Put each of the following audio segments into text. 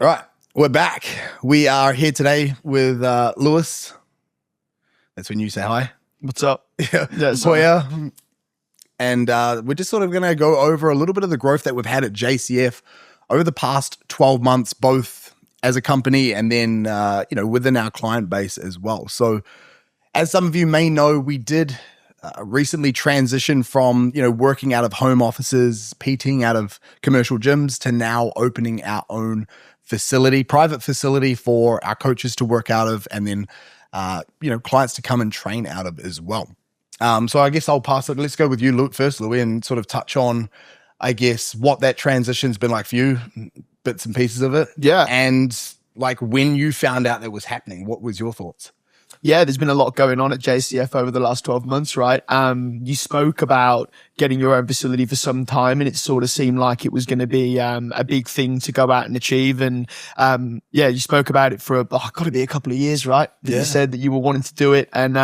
All right, we're back. We are here today with Lewis. That's when you say hi. What's up? Yeah, Sawyer. And we're just sort of going to go over a little bit of the growth that we've had at JCF over the past 12 months, both as a company and then, within our client base as well. So as some of you may know, we did recently transition from, working out of home offices, PTing out of commercial gyms to now opening our own facility, private facility for our coaches to work out of and then, clients to come and train out of as well. So I guess I'll pass it. Let's go with you, Luke, first, Louis, and sort of touch on, I guess, what that transition's been like for you, bits and pieces of it. Yeah. And like when you found out that was happening, what was your thoughts? Yeah, there's been a lot going on at JCF over the last 12 months, right? You spoke about getting your own facility for some time, and it sort of seemed like it was going to be a big thing to go out and achieve. And you spoke about it for got to be a couple of years, right? You said that you were wanting to do it, and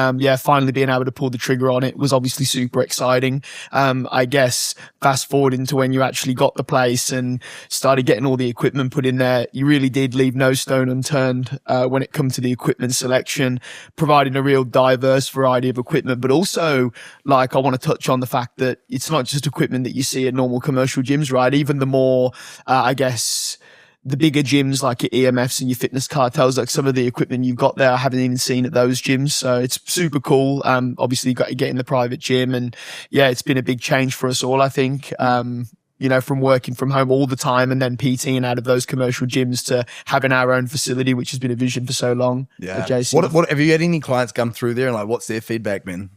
finally being able to pull the trigger on it was obviously super exciting. I guess fast forward into when you actually got the place and started getting all the equipment put in there, you really did leave no stone unturned when it comes to the equipment selection, providing a real diverse variety of equipment, but also I want to touch on the fact that it's not just equipment that you see at normal commercial gyms, right? Even the more, the bigger gyms like your EMFs and your fitness cartels, like some of the equipment you've got there, I haven't even seen at those gyms. So it's super cool. Obviously you got to get in the private gym, and it's been a big change for us all, I think. From working from home all the time and then PTing out of those commercial gyms to having our own facility, which has been a vision for so long. Yeah. At JCF. What have you had any clients come through there and what's their feedback been?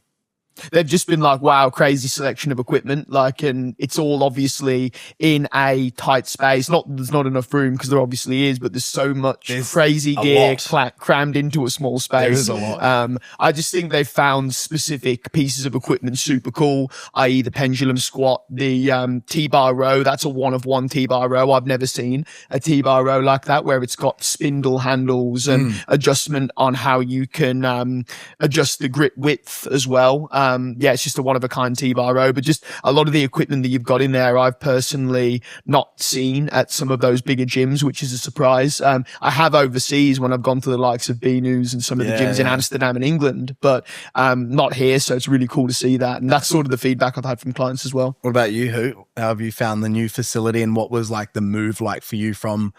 They've just been like, wow, crazy selection of equipment. And it's all obviously in a tight space. There's not enough room because there obviously is, but there's so much crazy gear crammed into a small space. There is a lot. I just think they've found specific pieces of equipment super cool, i.e. the pendulum squat, the T-bar row. That's a one-of-one T-bar row. I've never seen a T-bar row like that, where it's got spindle handles and adjustment on how you can adjust the grip width as well. It's just a one-of-a-kind T-bar row, but just a lot of the equipment that you've got in there, I've personally not seen at some of those bigger gyms, which is a surprise. I have overseas when I've gone to the likes of binge and some of the gyms in Amsterdam and England, but not here, so it's really cool to see that. And that's sort of the feedback I've had from clients as well. What about you? How have you found the new facility, and what was the move like for you from,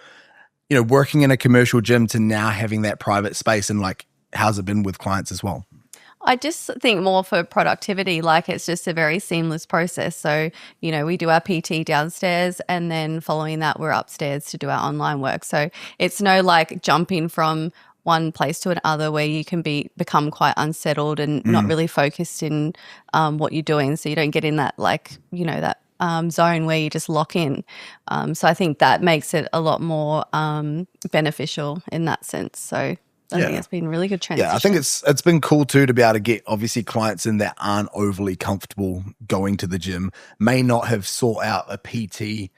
working in a commercial gym to now having that private space, and how's it been with clients as well? I just think more for productivity, it's just a very seamless process. So, we do our PT downstairs, and then following that, we're upstairs to do our online work. So it's no jumping from one place to another where you can become quite unsettled and not really focused in what you're doing. So you don't get in that zone where you just lock in. So I think that makes it a lot more beneficial in that sense. So I think it's been a really good transition. Yeah, I think it's been cool too to be able to get obviously clients in that aren't overly comfortable going to the gym, may not have sought out a PT,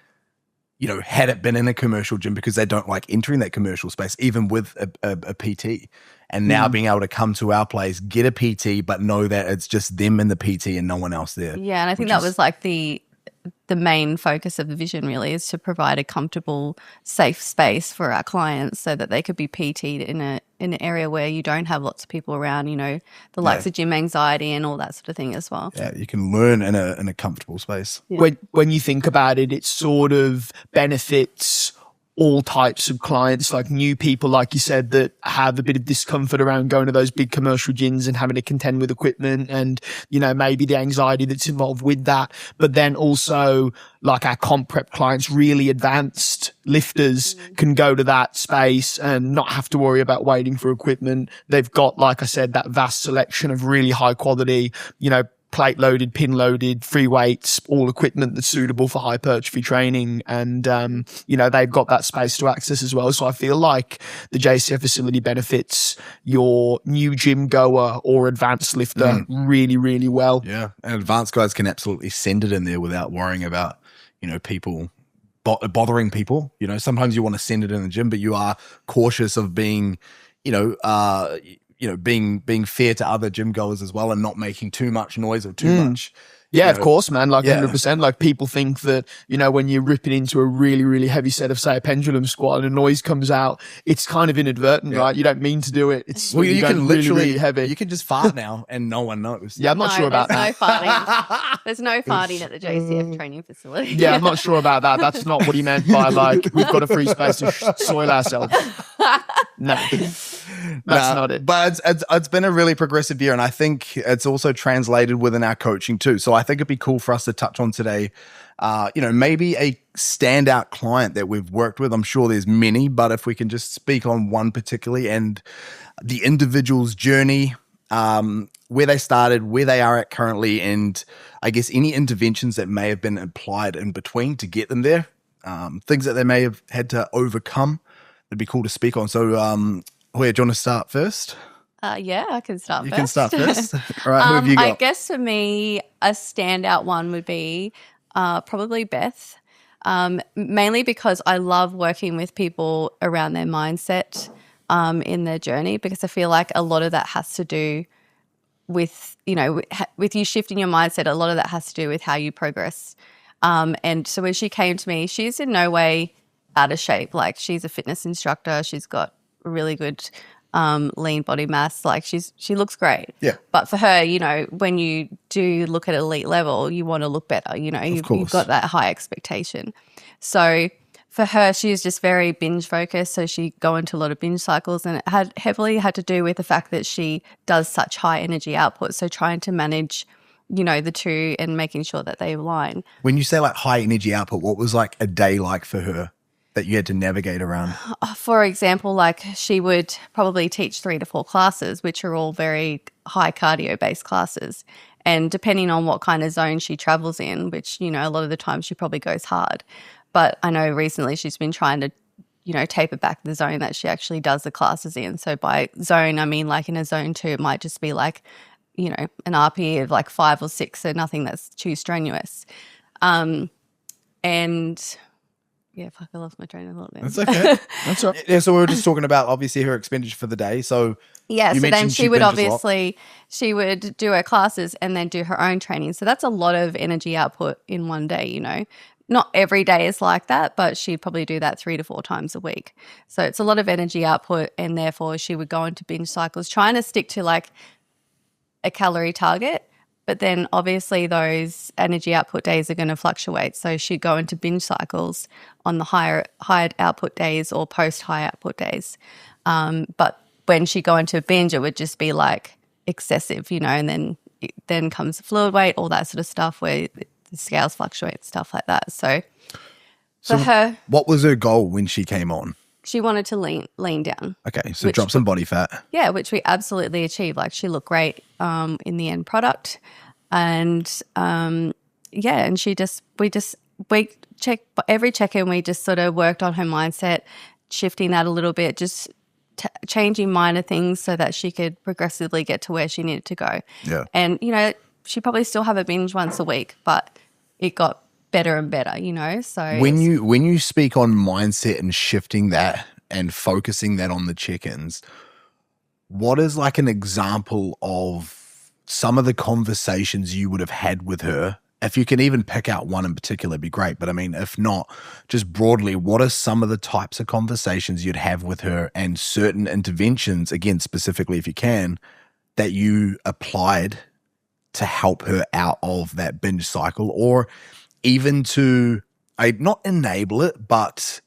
had it been in a commercial gym because they don't like entering that commercial space, even with a PT. And now being able to come to our place, get a PT, but know that it's just them and the PT and no one else there. Yeah, and I think that was the main focus of the vision really, is to provide a comfortable, safe space for our clients so that they could be PT'd in an area where you don't have lots of people around, the likes of gym anxiety and all that sort of thing as well. Yeah, you can learn in a comfortable space. Yeah. When you think about it, it sort of benefits all types of clients, like new people, like you said, that have a bit of discomfort around going to those big commercial gyms and having to contend with equipment and, maybe the anxiety that's involved with that. But then also our comp prep clients, really advanced lifters can go to that space and not have to worry about waiting for equipment. They've got, like I said, that vast selection of really high quality, plate loaded, pin loaded, free weights, all equipment that's suitable for hypertrophy training. And, they've got that space to access as well. So I feel like the JCF facility benefits your new gym goer or advanced lifter really, really well. Yeah. And advanced guys can absolutely send it in there without worrying about, people bothering people. Sometimes you want to send it in the gym, but you are cautious of being, being fair to other gym goers as well and not making too much noise or too much, Yeah, you of know, course, man. Like Yeah. 100%. Like people think that, when you're ripping into a really, really heavy set of, say, a pendulum squat and a noise comes out, it's kind of inadvertent, right? You don't mean to do it. It's Well, you can really, literally really heavy. You can just fart now and no one knows. Yeah, I'm not sure about there's that. no farting. There's no farting at the JCF training facility. Yeah, I'm not sure about that. That's not what he meant by like, we've got a free space to soil ourselves. No, that's not it. But it's been a really progressive year, and I think it's also translated within our coaching too. So I think it'd be cool for us to touch on today, maybe a standout client that we've worked with. I'm sure there's many, but if we can just speak on one particularly and the individual's journey, where they started, where they are at currently, and I guess any interventions that may have been applied in between to get them there, things that they may have had to overcome. It'd be cool to speak on. So, Hoya, do you want to start first? Yeah, I can start You first. can start first. All right, who have you got? I guess for me, a standout one would be probably Beth, mainly because I love working with people around their mindset in their journey, because I feel like a lot of that has to do with, with you shifting your mindset. A lot of that has to do with how you progress. And so when she came to me, she's in no way out of shape. Like, she's a fitness instructor. She's got really good lean body mass. Like, she looks great. Yeah. But for her, when you do look at elite level, you want to look better. You've got that high expectation. So for her, she's just very binge focused. So she go into a lot of binge cycles, and it heavily had to do with the fact that she does such high energy output. So trying to manage, the two and making sure that they align. When you say like high energy output, what was like a day like for her that you had to navigate around? For example, like, she would probably teach 3 to 4 classes, which are all very high cardio based classes. And depending on what kind of zone she travels in, which, a lot of the time she probably goes hard. But I know recently she's been trying to, taper back the zone that she actually does the classes in. So by zone, I mean like in a zone 2, it might just be like, an RPE of like 5 or 6, so nothing that's too strenuous. And yeah, fuck, I lost my train of thought then. That's okay. That's all right. Yeah, so we were just talking about obviously her expenditure for the day. So yeah, you so then mentioned she would binges a lot. obviously, she would do her classes and then do her own training. So that's a lot of energy output in one day, Not every day is like that, but she'd probably do that 3 to 4 times a week. So it's a lot of energy output, and therefore she would go into binge cycles, trying to stick to like a calorie target. But then obviously those energy output days are going to fluctuate. So she'd go into binge cycles on the higher output days or post high output days. But when she'd go into a binge, it would just be like excessive, and then comes the fluid weight, all that sort of stuff where the scales fluctuate, stuff like that. So for her, what was her goal when she came on? she wanted to lean down. Okay, so drop some body fat. Yeah, which we absolutely achieved. Like, she looked great in the end product. And and we check every check-in, we just sort of worked on her mindset, shifting that a little bit, just changing minor things so that she could progressively get to where she needed to go. Yeah. And, she probably still have a binge once a week, but it got better and better, So When you speak on mindset and shifting that and focusing that on the check-ins, what is like an example of some of the conversations you would have had with her? If you can even pick out one in particular, it'd be great. But I mean, if not, just broadly, what are some of the types of conversations you'd have with her, and certain interventions, again, specifically if you can, that you applied to help her out of that binge cycle, or even to not enable it, but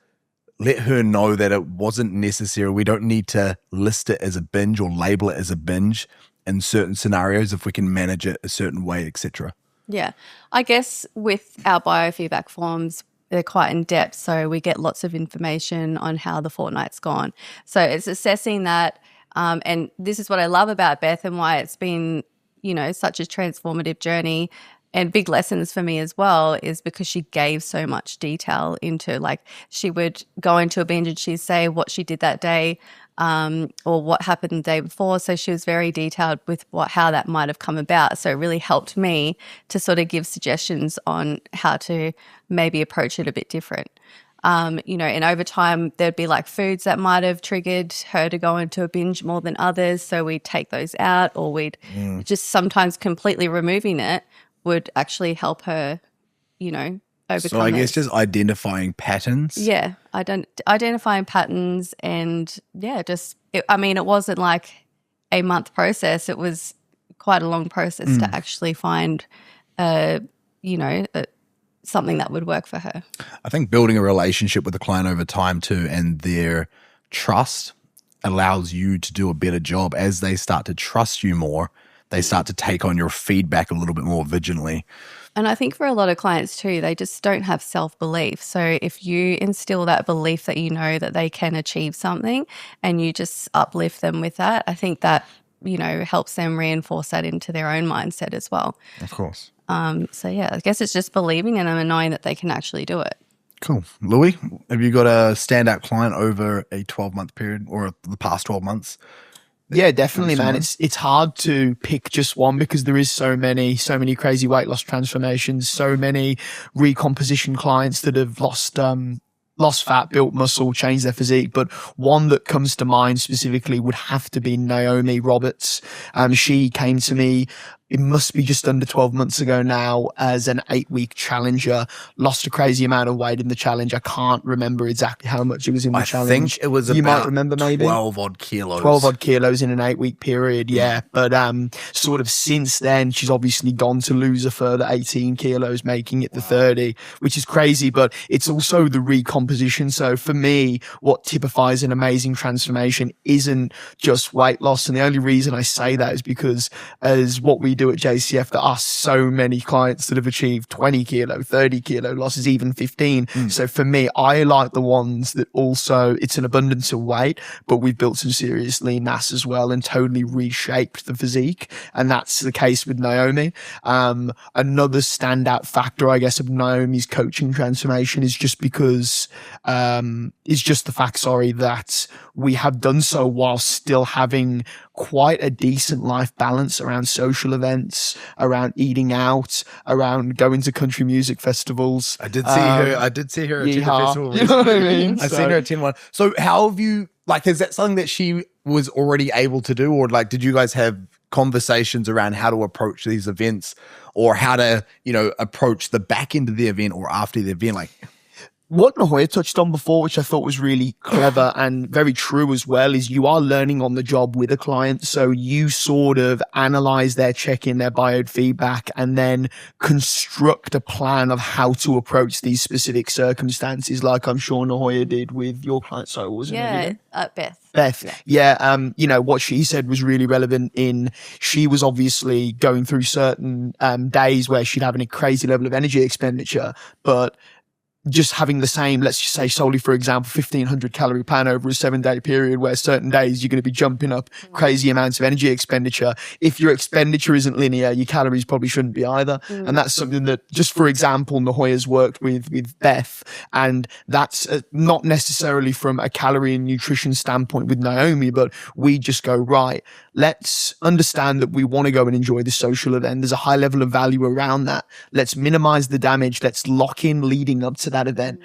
let her know that it wasn't necessary. We don't need to list it as a binge or label it as a binge in certain scenarios if we can manage it a certain way, etc. Yeah. I guess with our biofeedback forms, they're quite in depth, so we get lots of information on how the fortnight's gone. So it's assessing that, and this is what I love about Beth and why it's been, such a transformative journey and big lessons for me as well, is because she gave so much detail into, like, she would go into a binge and she'd say what she did that day, or what happened the day before. So she was very detailed with how that might have come about. So it really helped me to sort of give suggestions on how to maybe approach it a bit different. And over time there'd be like foods that might have triggered her to go into a binge more than others. So we'd take those out, or we'd just sometimes completely removing it would actually help her, overcome So I guess those. just identifying patterns. Yeah, identifying patterns and it wasn't like a month process. It was quite a long process to actually find, something that would work for her. I think building a relationship with the client over time too, and their trust allows you to do a better job. As they start to trust you more, they start to take on your feedback a little bit more vigilantly. And I think for a lot of clients too, they just don't have self-belief. So if you instill that belief that you know that they can achieve something and you just uplift them with that, I think that, helps them reinforce that into their own mindset as well. Of course. I guess it's just believing in them and knowing that they can actually do it. Cool. Louis, have you got a standout client over a 12-month period or the past 12 months? Yeah, definitely, man. It's hard to pick just one because there is so many crazy weight loss transformations, so many recomposition clients that have lost fat, built muscle, changed their physique. But one that comes to mind specifically would have to be Naomi Roberts. She came to me, it must be just under 12 months ago now, as an 8-week challenger, lost a crazy amount of weight in the challenge. I can't remember exactly how much it was in the challenge. I think it was you about might remember maybe 12 odd kilos. 12 odd kilos in an 8-week period, yeah. But sort of since then, she's obviously gone to lose a further 18 kilos, making it the 30, which is crazy. But it's also the recomposition. So for me, what typifies an amazing transformation isn't just weight loss. And the only reason I say that is because as what we do at JCF, there are so many clients that have achieved 20 kilo, 30 kilo losses, even 15. So for me, I like the ones that also, it's an abundance of weight, but we've built some serious lean mass as well and totally reshaped the physique. And that's the case with Naomi. Another standout factor, I guess, of Naomi's coaching transformation is just because, that we have done so while still having quite a decent life balance around social events, around eating out, around going to country music festivals. I did see her attend the festival. You know what I mean? I've seen her attend one. So how have you, is that something that she was already able to do? Or did you guys have conversations around how to approach these events or how to, approach the back end of the event or after the event? What Nahoya touched on before, which I thought was really clever and very true as well, is you are learning on the job with a client. So you sort of analyze their check-in, their biofeedback, and then construct a plan of how to approach these specific circumstances, like I'm sure Nahoya did with your client. So wasn't it? Beth. Beth. Yeah. What she said was really relevant she was obviously going through certain days where she'd have a crazy level of energy expenditure, but just having the same, let's just say solely, for example, 1,500 calorie plan over a 7-day period where certain days you're going to be jumping up crazy amounts of energy expenditure. If your expenditure isn't linear, your calories probably shouldn't be either. And that's something that, just for example, Nahoya's worked with Beth. And that's not necessarily from a calorie and nutrition standpoint with Naomi, but we just go, right, let's understand that we want to go and enjoy the social event. There's a high level of value around that. Let's minimize the damage. Let's lock in leading up to that event.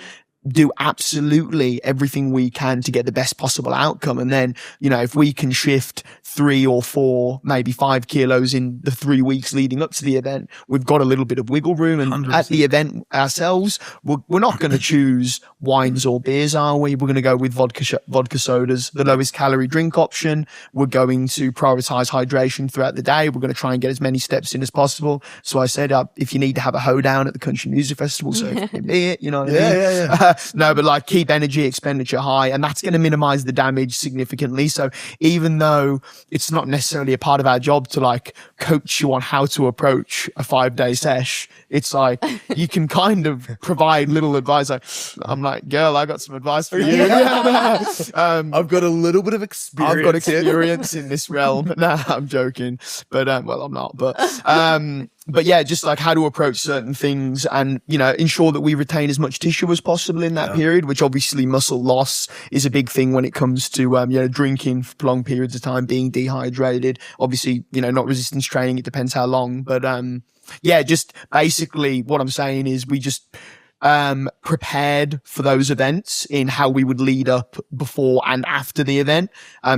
Do absolutely everything we can to get the best possible outcome. And then, if we can shift 3 or 4, maybe 5 kilos in the 3 weeks leading up to the event, we've got a little bit of wiggle room. And 100%. At the event ourselves, we're not going to choose wines or beers, are we? We're going to go with vodka sodas, the lowest calorie drink option. We're going to prioritize hydration throughout the day. We're going to try and get as many steps in as possible. So I said, if you need to have a hoedown at the country music festival, so it can be it, you know what I mean? Yeah. No, but keep energy expenditure high, and that's going to minimize the damage significantly. So even though it's not necessarily a part of our job to coach you on how to approach a 5-day sesh, it's you can kind of provide little advice. I'm like, girl, I got some advice for you. I've got a little bit of experience. I've got experience in this realm. Nah, I'm joking. But, I'm not. But yeah, just how to approach certain things and, ensure that we retain as much tissue as possible in that period, which obviously muscle loss is a big thing when it comes to, drinking for long periods of time, being dehydrated, obviously, not resistance training. It depends how long, but, just basically what I'm saying is we just, prepared for those events in how we would lead up before and after the event,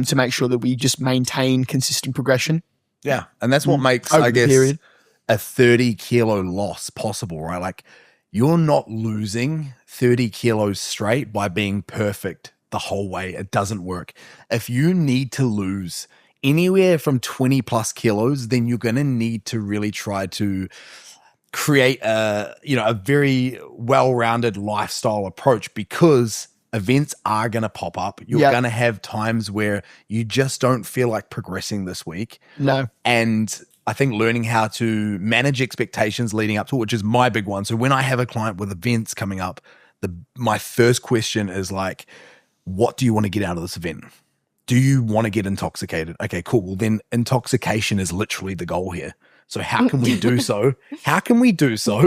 to make sure that we just maintain consistent progression. Yeah. And that's what makes, over I guess, the period. a 30 kilo loss possible, right? Like you're not losing 30 kilos straight by being perfect the whole way. It doesn't work. If you need to lose anywhere from 20 plus kilos, then you're going to need to really try to create a very well-rounded lifestyle approach, because events are going to pop up. You're going to have times where you just don't feel like progressing this week. No. And I think learning how to manage expectations leading up to it, which is my big one. So when I have a client with events coming up, my first question is like, what do you want to get out of this event? Do you want to get intoxicated? Okay, cool. Well, then intoxication is literally the goal here. So how can we do so? How can we do so?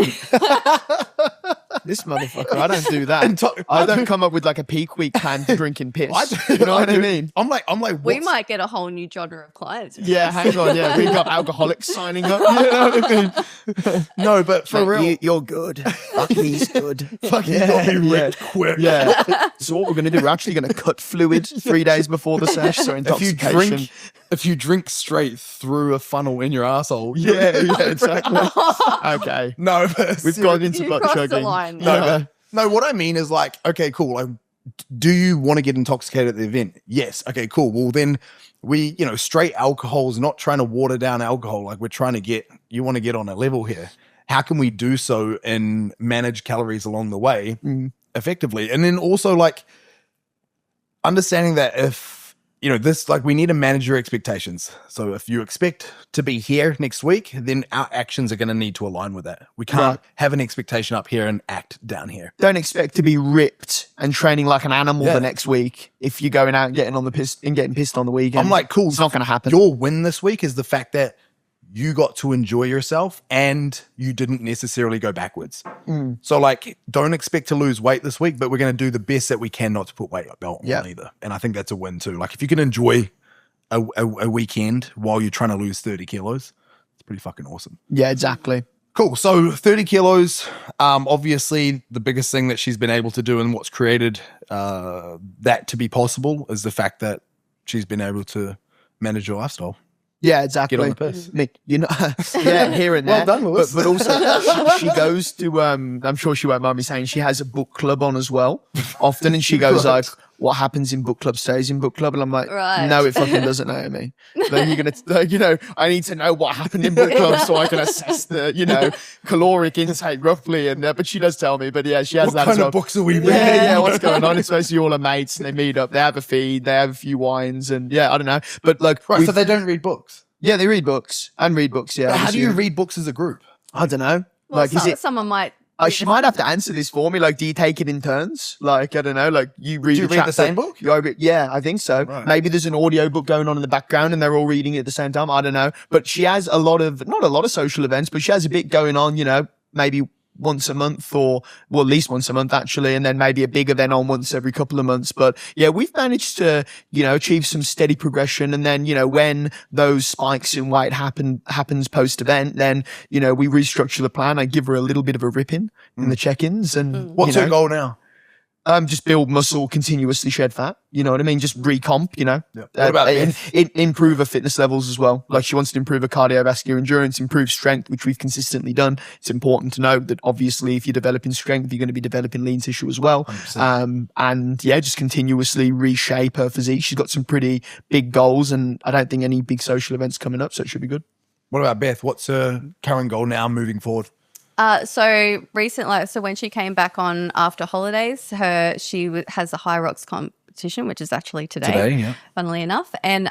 This motherfucker, I don't do that. I don't come up with like a peak week plan for drinking piss. You know what I mean? I'm like, we might get a whole new genre of clients. Yeah, hang on. Yeah, we got alcoholics signing up. You know what I mean? No, but for real, you're good. Fuck, he's good. Fuck, you got me ripped quick. Yeah. So what we're gonna do? We're actually gonna cut fluid 3 days before the sesh. So intoxication. If you drink straight through a funnel in your asshole, yeah, exactly. Okay. No, but we've gone into butt chugging. No, what I mean is like, okay, cool. Like, do you want to get intoxicated at the event? Yes. Okay, cool. Well, then straight alcohol is not trying to water down alcohol. Like you want to get on a level here. How can we do so and manage calories along the way effectively? And then also like understanding that if, we need to manage your expectations. So if you expect to be here next week, then our actions are going to need to align with that. We can't have an expectation up here and act down here. Don't expect to be ripped and training like an animal the next week if you're going out and getting on the piss and getting pissed on the weekend. I'm like, cool. It's not going to happen. Your win this week is the fact that you got to enjoy yourself and you didn't necessarily go backwards. So like, don't expect to lose weight this week, but we're going to do the best that we can not to put weight on either. And I think that's a win too. Like if you can enjoy a weekend while you're trying to lose 30 kilos, it's pretty fucking awesome. Yeah, exactly. Cool. So 30 kilos, obviously the biggest thing that she's been able to do and what's created that to be possible is the fact that she's been able to manage her lifestyle. Yeah, exactly. Get on the piss. Nick, here and there. Well done, Lewis. But also, she goes to, I'm sure she won't mind me saying, she has a book club on as well, often. And she goes like, what happens in book club stays in book club. And I'm like, no, it fucking doesn't, Naomi. Then you're going to, I need to know what happened in book club so I can assess the, caloric intake roughly. And but she does tell me, but yeah, she has what kind of books are we reading? Yeah, what's going on? It's basically all her mates and they meet up, they have a feed, they have a few wines and yeah, I don't know. But like, so they don't read books? Yeah, they read books and read books. Yeah. But how do you read books as a group? I don't know. Well, someone might. She might have to answer this for me. Like, do you take it in turns? Like, I don't know. Like, you read. Do you read the same book? Yeah, I think so. Right. Maybe there's an audio book going on in the background and they're all reading it at the same time. I don't know. But she has not a lot of social events, but she has a bit going on. Maybe once a month or at least once a month actually, and then maybe a big event on once every couple of months. But yeah, we've managed to, achieve some steady progression. And then, when those spikes in weight happens post event, then, we restructure the plan. I give her a little bit of a ripping in the check-ins and what's her goal now? Just build muscle, continuously shed fat. You know what I mean? Just recomp, What about improve her fitness levels as well. Like she wants to improve her cardiovascular endurance, improve strength, which we've consistently done. It's important to note that obviously if you're developing strength, you're going to be developing lean tissue as well. And yeah, just continuously reshape her physique. She's got some pretty big goals and I don't think any big social events coming up, so it should be good. What about Beth? What's her current goal now moving forward? So recently, when she came back on after holidays, she has a high rocks competition, which is actually today, funnily enough. And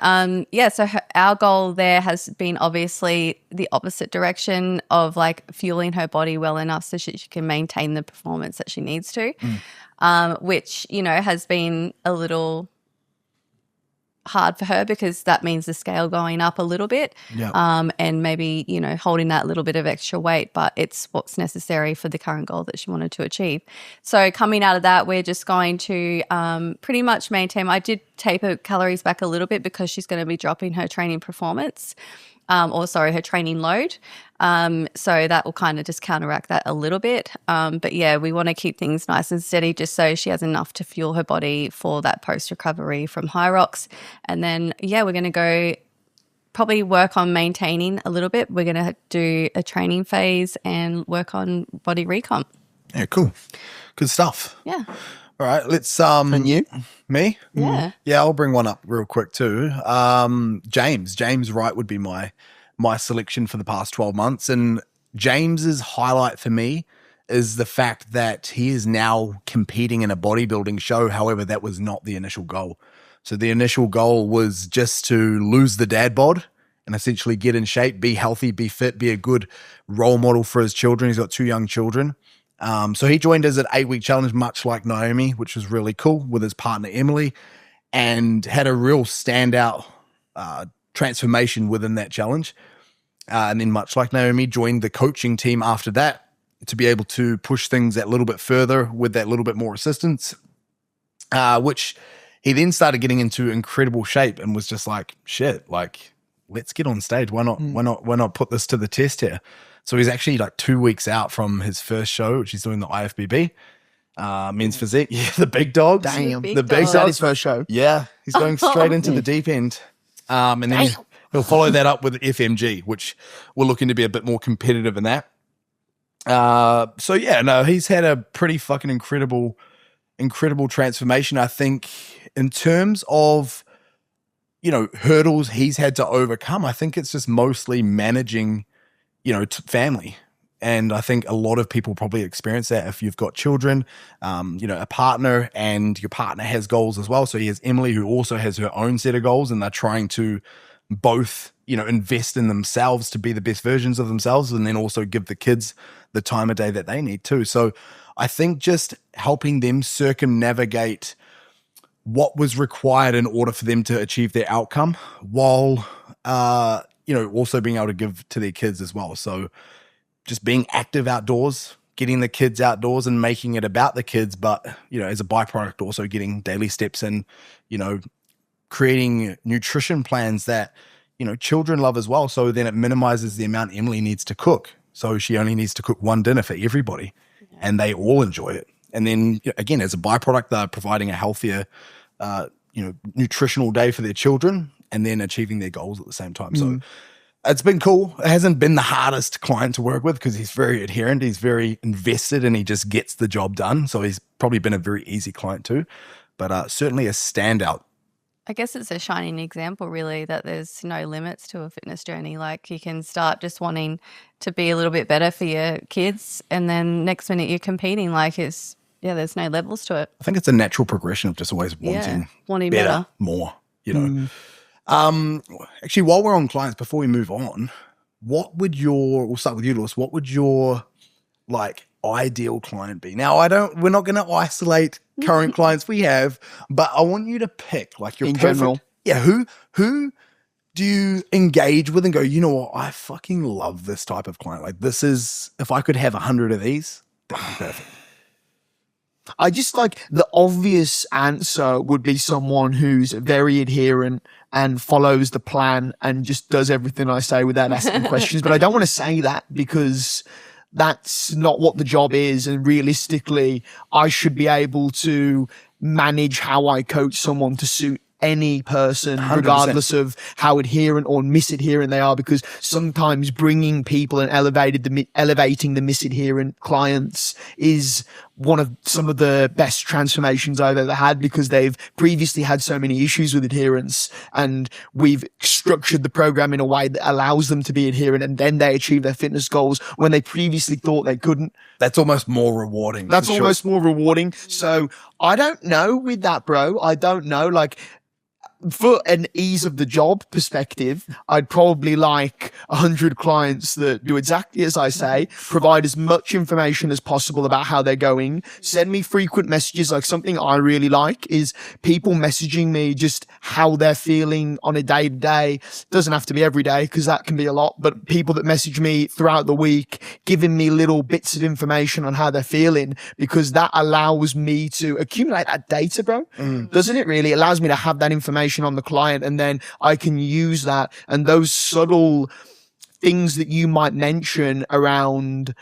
so our goal there has been obviously the opposite direction of like fueling her body well enough so she can maintain the performance that she needs to, which, has been a little hard for her because that means the scale going up a little bit and maybe, holding that little bit of extra weight, but it's what's necessary for the current goal that she wanted to achieve. So coming out of that, we're just going to pretty much maintain. I did taper calories back a little bit because she's going to be dropping her training performance. Her training load. So that will kind of just counteract that a little bit. But yeah, we want to keep things nice and steady just so she has enough to fuel her body for that post-recovery from high rocks. And then, we're going to go probably work on maintaining a little bit. We're going to do a training phase and work on body recomp. Yeah, cool. Good stuff. Yeah. All right, let's And you? me? Yeah. Yeah, I'll bring one up real quick too. James Wright would be my selection for the past 12 months. And James's highlight for me is the fact that he is now competing in a bodybuilding show. However, that was not the initial goal. So the initial goal was just to lose the dad bod and essentially get in shape, be healthy, be fit, be a good role model for his children. He's got 2 young children. So he joined us at 8-week challenge, much like Naomi, which was really cool, with his partner Emily, and had a real standout transformation within that challenge. And then much like Naomi, joined the coaching team after that to be able to push things that little bit further with that little bit more assistance, which he then started getting into incredible shape and was just like, shit, like, let's get on stage. Why not put this to the test here? So he's actually like 2 weeks out from his first show, which he's doing the IFBB, men's physique. Yeah, the big dogs. Damn. The big Is that dogs. his first show? Yeah, he's going straight into the deep end. And then he'll follow that up with FMG, which we're looking to be a bit more competitive in that. So yeah, no, he's had a pretty fucking incredible transformation. I think in terms of, hurdles he's had to overcome, I think it's just mostly managing, family. And I think a lot of people probably experience that if you've got children, a partner, and your partner has goals as well. So he has Emily, who also has her own set of goals, and they're trying to both, invest in themselves to be the best versions of themselves, and then also give the kids the time of day that they need too. So I think just helping them circumnavigate what was required in order for them to achieve their outcome, while, also being able to give to their kids as well. So just being active outdoors, getting the kids outdoors and making it about the kids, but, as a byproduct, also getting daily steps in, creating nutrition plans that, children love as well. So then it minimizes the amount Emily needs to cook. So she only needs to cook one dinner for everybody, and they all enjoy it. And then again, as a byproduct, they're providing a healthier, nutritional day for their children, and then achieving their goals at the same time. So it's been cool. It hasn't been the hardest client to work with because he's very adherent. He's very invested, and he just gets the job done. So he's probably been a very easy client too, but certainly a standout. I guess it's a shining example, really, that there's no limits to a fitness journey. Like, you can start just wanting to be a little bit better for your kids, and then next minute you're competing. Like, there's no levels to it. I think it's a natural progression of just always wanting better, more, Actually, while we're on clients, before we move on, we'll start with you, Lewis. What would your ideal client be? Now, we're not going to isolate current clients we have, but I want you to pick your in perfect, general. Yeah. Who do you engage with and go, you know what? I fucking love this type of client. Like, this is, if I could have 100 of these, that'd be perfect. I just the obvious answer would be someone who's very adherent and follows the plan and just does everything I say without asking questions. But I don't want to say that because that's not what the job is. And realistically, I should be able to manage how I coach someone to suit any person, 100%. regardless of how adherent or misadherent they are, because sometimes bringing people and elevating the misadherent clients is one of some of the best transformations I've ever had, because they've previously had so many issues with adherence, and we've structured the program in a way that allows them to be adherent, and then they achieve their fitness goals when they previously thought they couldn't. That's almost more rewarding. That's almost more rewarding. So I don't know with that, bro. I don't know. For an ease of the job perspective, I'd probably like 100 clients that do exactly as I say, provide as much information as possible about how they're going, send me frequent messages. Like, something I really like is people messaging me just how they're feeling on a day to day. Doesn't have to be every day, because that can be a lot, but people that message me throughout the week, giving me little bits of information on how they're feeling, because that allows me to accumulate that data, bro. Doesn't it really? It allows me to have that information on the client, and then I can use that, and those subtle things that you might mention around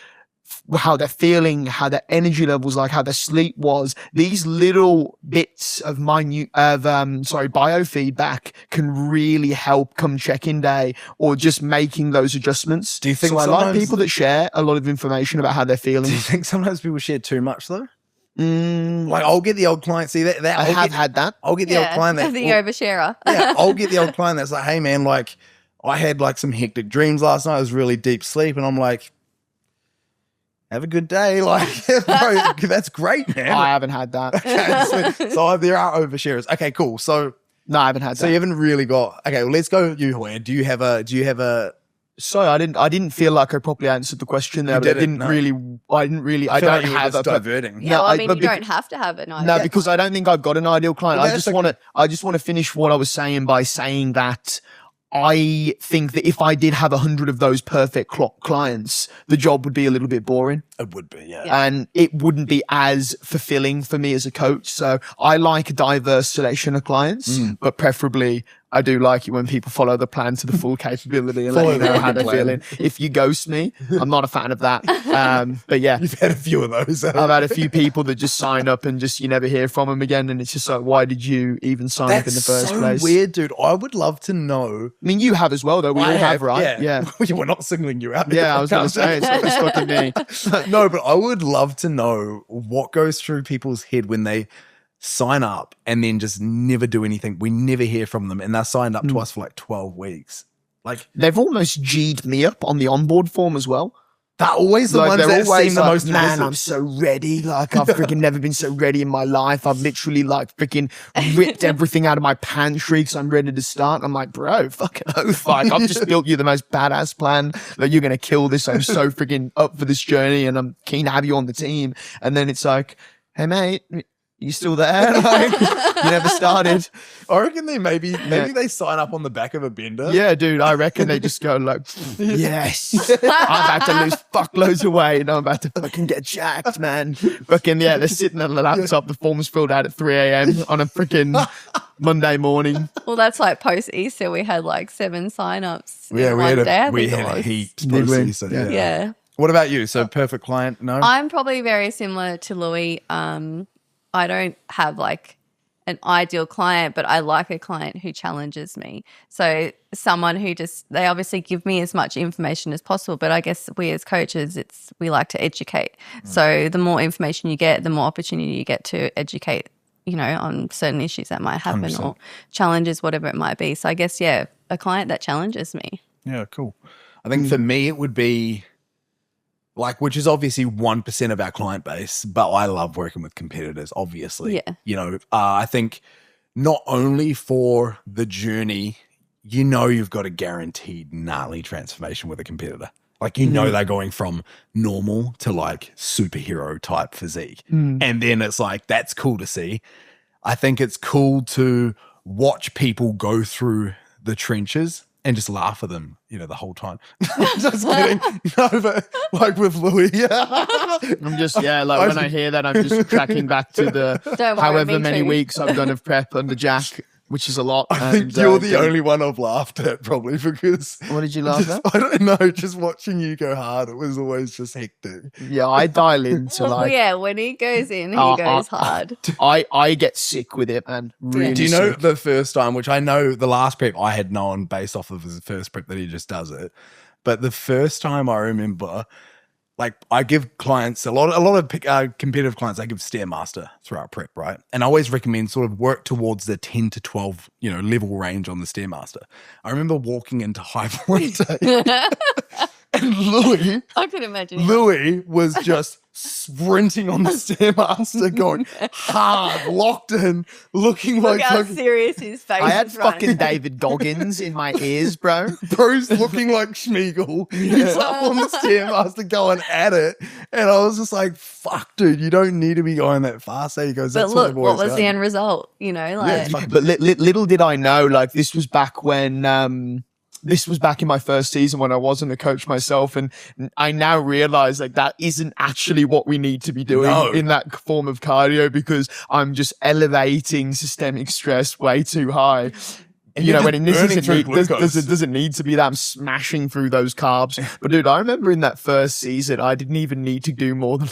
how they're feeling, how their energy levels like, how their sleep was. These little bits of biofeedback can really help come check-in day or just making those adjustments. Do you think so? I like people that share a lot of information about how they're feeling. Do you think sometimes people share too much though? Like I'll get the old client. See that I have had that. I'll get the old client that the oversharer. Yeah, I'll get the old client that's like, hey man, like I had like some hectic dreams last night. It was really deep sleep, and I'm like, have a good day. Like, bro, that's great, man. I haven't had that. Okay, so there are oversharers. Okay, cool. So no, I haven't had that. So you haven't really got. Okay, well, let's go. You, Hoya. Do you have a? Sorry, I didn't feel like I properly answered the question there, but I don't like have a diverting. Yeah, well, you don't have to have an ideal. No, because I don't think I've got an ideal client. Well, I just want to finish what I was saying by saying that I think that if I did have 100 of those perfect clients, the job would be a little bit boring. It would be, yeah. And it wouldn't be as fulfilling for me as a coach. So I like a diverse selection of clients, but preferably I do like it when people follow the plan to the full capability and let you know how they're feeling. If you ghost me, I'm not a fan of that. But yeah. You've had a few of those. I've had a few people that just sign up and just you never hear from them again. And it's just like, why did you even sign up in the first place? That's so weird, dude. I would love to know. I mean, you have as well, though. We all have, right? Yeah. We're not singling you out. Yeah, I was going to say, it's fucking me. No, but I would love to know what goes through people's head when they sign up and then just never do anything. We never hear from them, and they're signed up to us for like 12 weeks. Like they've almost G'd me up on the onboard form as well. They're always the ones that seem the most man, I'm so ready. Like I've freaking never been so ready in my life. I've literally like freaking ripped everything out of my pantry because I'm ready to start. I'm like, bro, fucking oath. Like I've just built you the most badass plan that you're going to kill this. I'm so freaking up for this journey and I'm keen to have you on the team. And then it's like, hey mate, you still there? Like, you never started. I reckon maybe they sign up on the back of a bender. Yeah, dude, I reckon they just go like, yes, I'm about to lose fuckloads of weight and I'm about to fucking get jacked, man. Fucking, yeah, they're sitting on the laptop, the form's filled out at 3 a.m. on a freaking Monday morning. Well, that's like post-Easter, we had like 7 sign-ups Yeah, we had a heaps post-Easter. Yeah. What about you? So perfect client? No? I'm probably very similar to Louis. I don't have like an ideal client, but I like a client who challenges me. So someone who they obviously give me as much information as possible, but I guess we as coaches, we like to educate. So the more information you get, the more opportunity you get to educate, on certain issues that might happen 100%. Or challenges, whatever it might be. So I guess, yeah, a client that challenges me. Yeah, cool. I think for me, it would be which is obviously 1% of our client base, but I love working with competitors, obviously. Yeah. I think not only for the journey, you've got a guaranteed gnarly transformation with a competitor. Like, they're going from normal to like superhero type physique. And then it's like, that's cool to see. I think it's cool to watch people go through the trenches and just laugh at them, the whole time. Just kidding. No, but like with Louis. I'm just, when I hear that, I'm just tracking back to the however many weeks I've done of prep under Jack, which is a lot. I think you're the only one I've laughed at probably because... What did you laugh at? I don't know, just watching you go hard, it was always just hectic. Yeah, I dial into like... yeah, when he goes in, he goes hard. I get sick with it, man. Really Do you know sick. the first time, which I know the last prep I had known based off of his first prep that he just does it, but the first time I remember... Like I give clients a lot of competitive clients, I give Stairmaster throughout prep, right? And I always recommend sort of work towards the 10 to 12, level range on the Stairmaster. I remember walking into High Point and Louis, I could imagine. Louis was just sprinting on the Stairmaster, going hard, locked in, looking Look like how serious his face I had is running. fucking David Goggins in my ears, bro. Bro's looking like Schmeagol. He's up on the Stairmaster going at it. And I was just like, fuck, dude, you don't need to be going that fast. He goes, But that's look, what what was done. the end result? But little did I know, like this was back when... This was back in my first season when I wasn't a coach myself. And I now realize like that isn't actually what we need to be doing in that form of cardio because I'm just elevating systemic stress way too high. And you you're know, just when this burning isn't through need, glucose. doesn't need to be that I'm smashing through those carbs. But dude, I remember in that first season, I didn't even need to do more than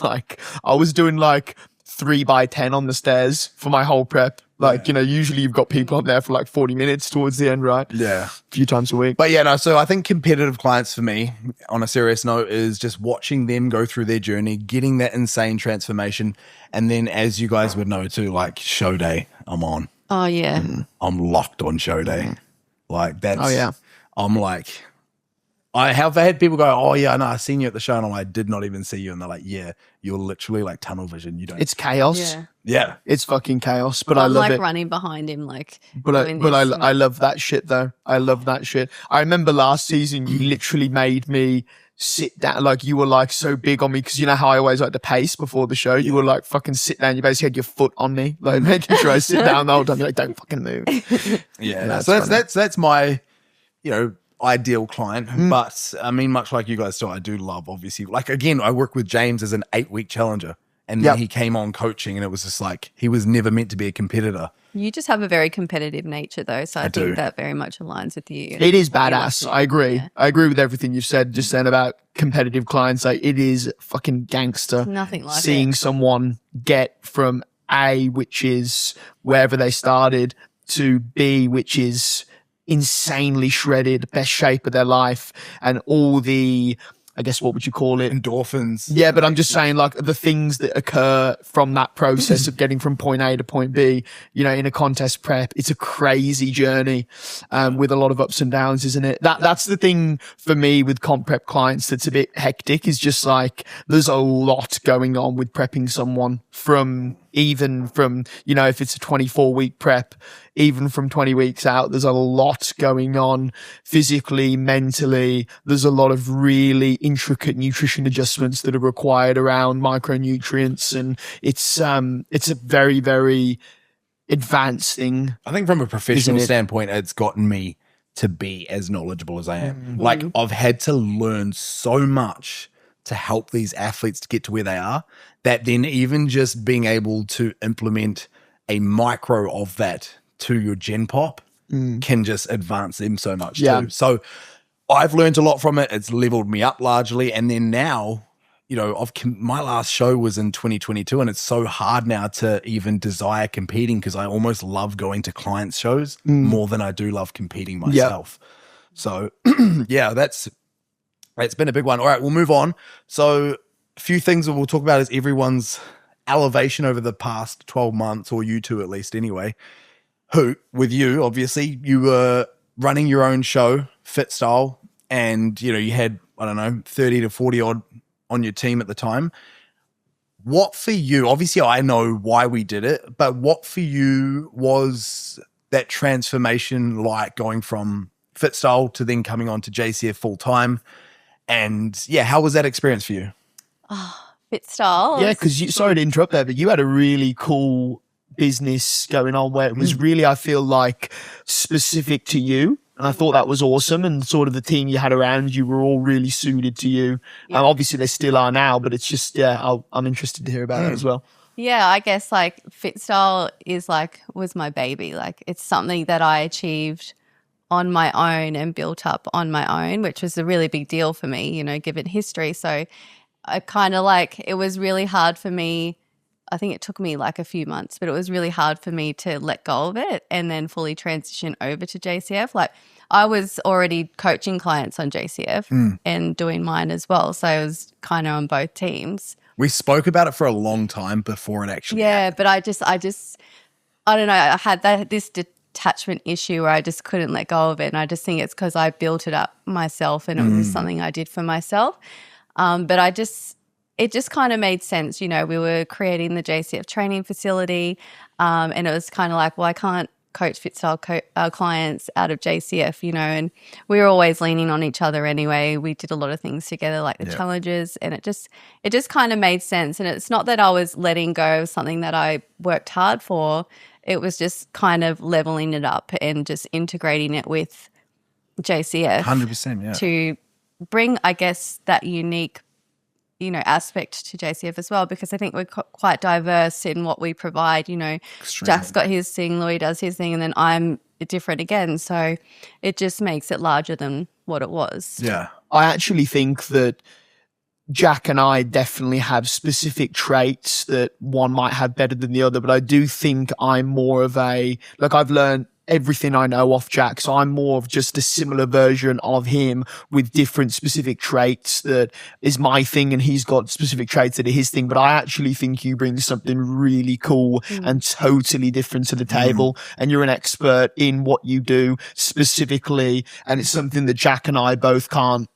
I was doing 3x10 on the stairs for my whole prep. Usually you've got people up there for 40 minutes towards the end, right? Yeah. A few times a week. But yeah, no, so I think competitive clients for me, on a serious note, is just watching them go through their journey, getting that insane transformation. And then, as you guys would know too, show day, I'm on. Oh, yeah. I'm locked on show day. That's, Oh, yeah. I'm I have had people go, oh yeah, no, I seen you at the show, and I did not even see you. And they're like, yeah, you're literally tunnel vision. You don't. It's chaos. Yeah. Yeah. It's fucking chaos, but I I'm love it. running behind him, I love that shit though. I love that shit. I remember last season you literally made me sit down. You were so big on me because you know how I always like to pace before the show. You were fucking sit down. You basically had your foot on me, making sure I sit down the whole time. You're don't fucking move. Yeah. So that's my, ideal client. But I mean, much like you guys still, I do love, obviously, again, I work with James as an 8-week challenger, and then he came on coaching, and it was just he was never meant to be a competitor. You just have a very competitive nature though, so I think that very much aligns with you. It is badass. I agree. Yeah. I agree with everything you've said just then about competitive clients. It is fucking gangster. Nothing like seeing it. someone get from A, which is wherever they started, to B, which is insanely shredded, best shape of their life, and all the, I guess, what would you call it? Endorphins. Yeah, but I'm just saying the things that occur from that process of getting from point A to point B, in a contest prep. It's a crazy journey with a lot of ups and downs, isn't it? That's the thing for me with comp prep clients that's a bit hectic, is just there's a lot going on with prepping someone even from, if it's a 24-week prep, even from 20 weeks out, there's a lot going on physically, mentally. There's a lot of really intricate nutrition adjustments that are required around micronutrients. And it's a very, very advanced thing. I think from a professional standpoint, it's gotten me to be as knowledgeable as I am. I've had to learn so much to help these athletes to get to where they are, that then even just being able to implement a micro of that to your gen pop can just advance them so much too. So I've learned a lot from it. It's leveled me up largely. And then now, my last show was in 2022, and it's so hard now to even desire competing because I almost love going to clients' shows more than I do love competing myself. So yeah, that's been a big one. All right, we'll move on. So a few things that we'll talk about is everyone's elevation over the past 12 months, or you two at least anyway. With you, obviously, you were running your own show, Fit Style, and, you had, 30 to 40 odd on your team at the time. What for you, obviously I know why we did it, but what for you was that transformation going from Fit Style to then coming on to JCF full time? And yeah, how was that experience for you? Fit Style. Yeah, because sorry to interrupt there, but you had a really cool business going on where it was really, I feel specific to you. And I thought that was awesome. And sort of the team you had around you were all really suited to you. Yeah. Obviously they still are now, but it's just, I'm interested to hear about it as well. Yeah, I guess Fit Style was my baby. It's something that I achieved on my own and built up on my own, which was a really big deal for me, given history. So I kind of it was really hard for me. I think it took me a few months, but it was really hard for me to let go of it and then fully transition over to JCF. I was already coaching clients on JCF and doing mine as well. So I was kind of on both teams. We spoke about it for a long time before it actually happened. But I don't know. I had this detachment issue where I just couldn't let go of it. And I just think it's because I built it up myself and it was just something I did for myself. But it just kind of made sense. We were creating the JCF training facility and it was kind of I can't coach Fit Style clients out of JCF, and we were always leaning on each other anyway. We did a lot of things together, the challenges, and it just kind of made sense. And it's not that I was letting go of something that I worked hard for. It was just kind of leveling it up and just integrating it with JCF. 100%, yeah. To bring, I guess, that unique aspect to JCF as well, because I think we're quite diverse in what we provide. Jack's got his thing, Louis does his thing, and then I'm different again. So it just makes it larger than what it was. Yeah. I actually think that Jack and I definitely have specific traits that one might have better than the other, but I do think I'm more of I've learned everything I know off Jack, so I'm more of just a similar version of him with different specific traits that is my thing, and he's got specific traits that are his thing. But I actually think you bring something really cool and totally different to the table, and you're an expert in what you do specifically, and it's something that Jack and I both can't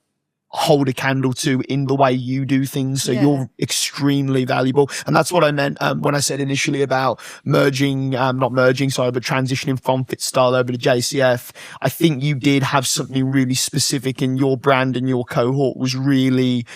hold a candle to in the way you do things. So you're extremely valuable. And that's what I meant when I said initially about transitioning from FitStyle over to JCF. I think you did have something really specific, in your brand, and your cohort was really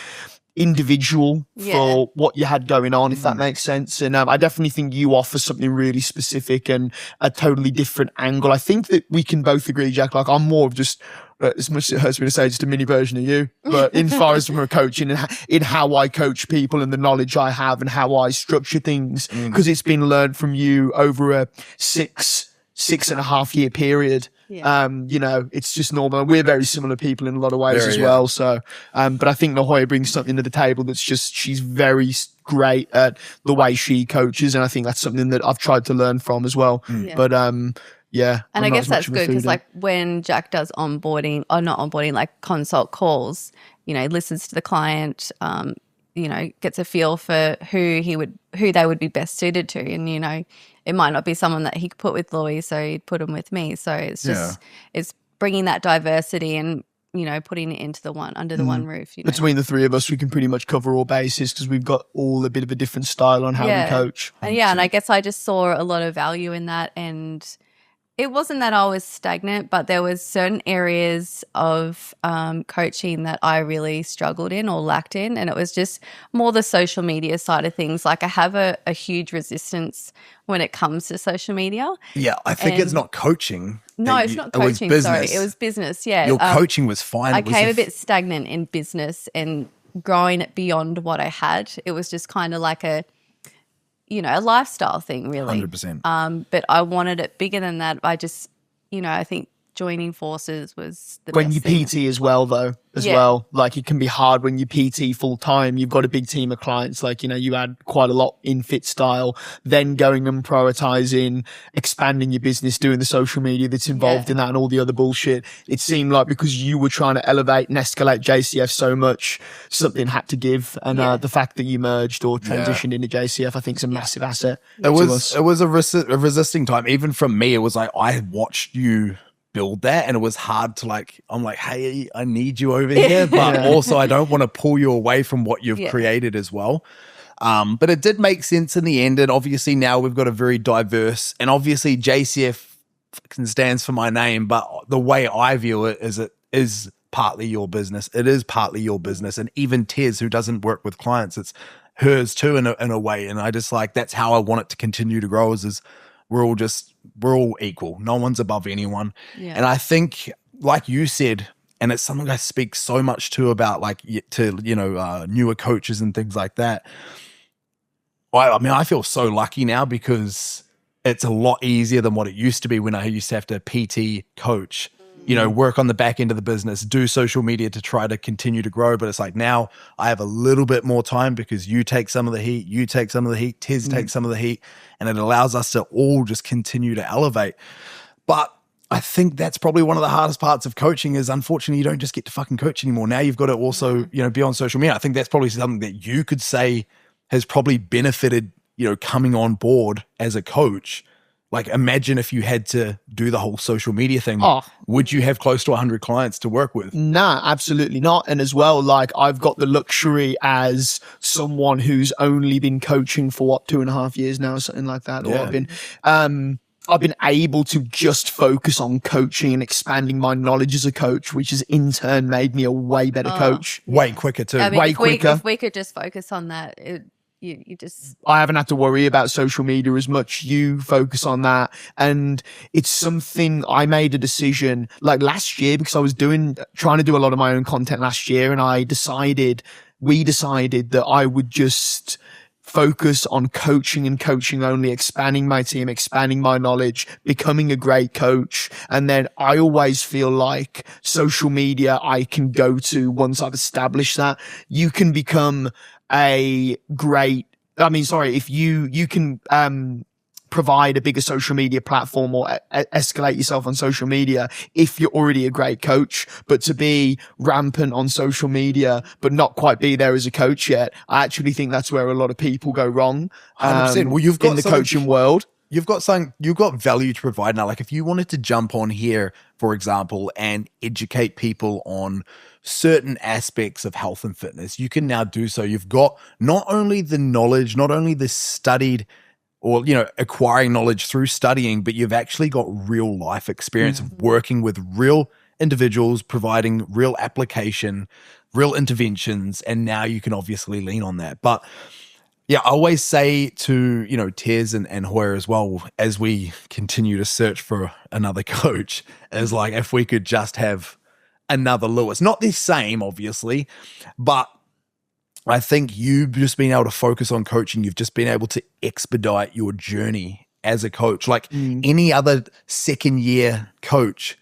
individual for what you had going on, if that makes sense. And I definitely think you offer something really specific and a totally different angle. I think that we can both agree, Jack, like I'm more of just, as much as it hurts me to say, just a mini version of you, but in far as from a coaching and in how I coach people and the knowledge I have and how I structure things, because it's been learned from you over a 6.5 year period. It's just normal. We're very similar people in a lot of ways as well. So, but I think La Jolla brings something to the table that's just, she's very great at the way she coaches. And I think that's something that I've tried to learn from as well. But, yeah. And I guess that's good because like when Jack does onboarding, or not onboarding, like consult calls, listens to the client, gets a feel for who they would be best suited to. And, it might not be someone that he could put with Louis, so he'd put him with me. So it's just, it's bringing that diversity and, putting it into under the one roof. Between the three of us, we can pretty much cover all bases because we've got all a bit of a different style on how we coach. And I guess I just saw a lot of value in that, and it wasn't that I was stagnant, but there was certain areas of coaching that I really struggled in or lacked in, and it was just more the social media side of things. Like I have a huge resistance when it comes to social media. Yeah, I think it's not coaching. No, it's not coaching. Sorry, it was business. Yeah, your coaching was fine. I came a bit stagnant in business and growing it beyond what I had. It was just kind of like a lifestyle thing, really. 100%. But I wanted it bigger than that. I just, I think joining forces was the when best you thing. PT as well, though, well, like it can be hard when you PT full time. You've got a big team of clients, like, you add quite a lot in FitStyle, then going and prioritizing, expanding your business, doing the social media that's involved in that and all the other bullshit. It seemed like because you were trying to elevate and escalate JCF so much, something had to give. And the fact that you merged or transitioned into JCF, I think is a massive asset. It was a resisting time. Even from me, it was like, I watched you build that, and it was hard to I'm like, hey, I need you over here, but also I don't want to pull you away from what you've created as well. But it did make sense in the end, and obviously now we've got a very diverse, and obviously JCF stands for my name, but the way I view it is partly your business. It is partly your business, and even Tez, who doesn't work with clients, it's hers too in a way, and I just that's how I want it to continue to grow is we're all equal. No one's above anyone. Yeah. And I think, like you said, and it's something I speak so much to about newer coaches and things like that. I feel so lucky now because it's a lot easier than what it used to be when I used to have to PT coach, work on the back end of the business, do social media to try to continue to grow. But it's like now I have a little bit more time because you take some of the heat, Tez takes some of the heat, and it allows us to all just continue to elevate. But I think that's probably one of the hardest parts of coaching is unfortunately you don't just get to fucking coach anymore. Now you've got to also, be on social media. I think that's probably something that you could say has probably benefited, coming on board as a coach. Like imagine if you had to do the whole social media thing, would you have close to 100 clients to work with? Nah, absolutely not. And as well, I've got the luxury as someone who's only been coaching for 2.5 years now, something like that. Or I've been able to just focus on coaching and expanding my knowledge as a coach, which has in turn made me a way better coach. Way quicker too. I mean, way quicker. If we could just focus on that, I haven't had to worry about social media as much. You focus on that. And it's something I made a decision last year because I was trying to do a lot of my own content last year. And we decided that I would just focus on coaching and coaching only, expanding my team, expanding my knowledge, becoming a great coach. And then I always feel like social media I can go to once I've established that. You can become if you can provide a bigger social media platform or escalate yourself on social media if you're already a great coach. But to be rampant on social media but not quite be there as a coach yet, I actually think that's where a lot of people go wrong. 100%. Well, you've got in the coaching world. You've got value to provide now. Like if you wanted to jump on here, for example, and educate people on certain aspects of health and fitness, you can now do so. You've got not only the knowledge, not only the studied or, acquiring knowledge through studying, but you've actually got real life experience of working with real individuals, providing real application, real interventions, and now you can obviously lean on that. But yeah, I always say to, Tez and Hoyer as well, as we continue to search for another coach, is like if we could just have another Lewis. Not the same, obviously, but I think you've just been able to focus on coaching. You've just been able to expedite your journey as a coach. Like any other second year coach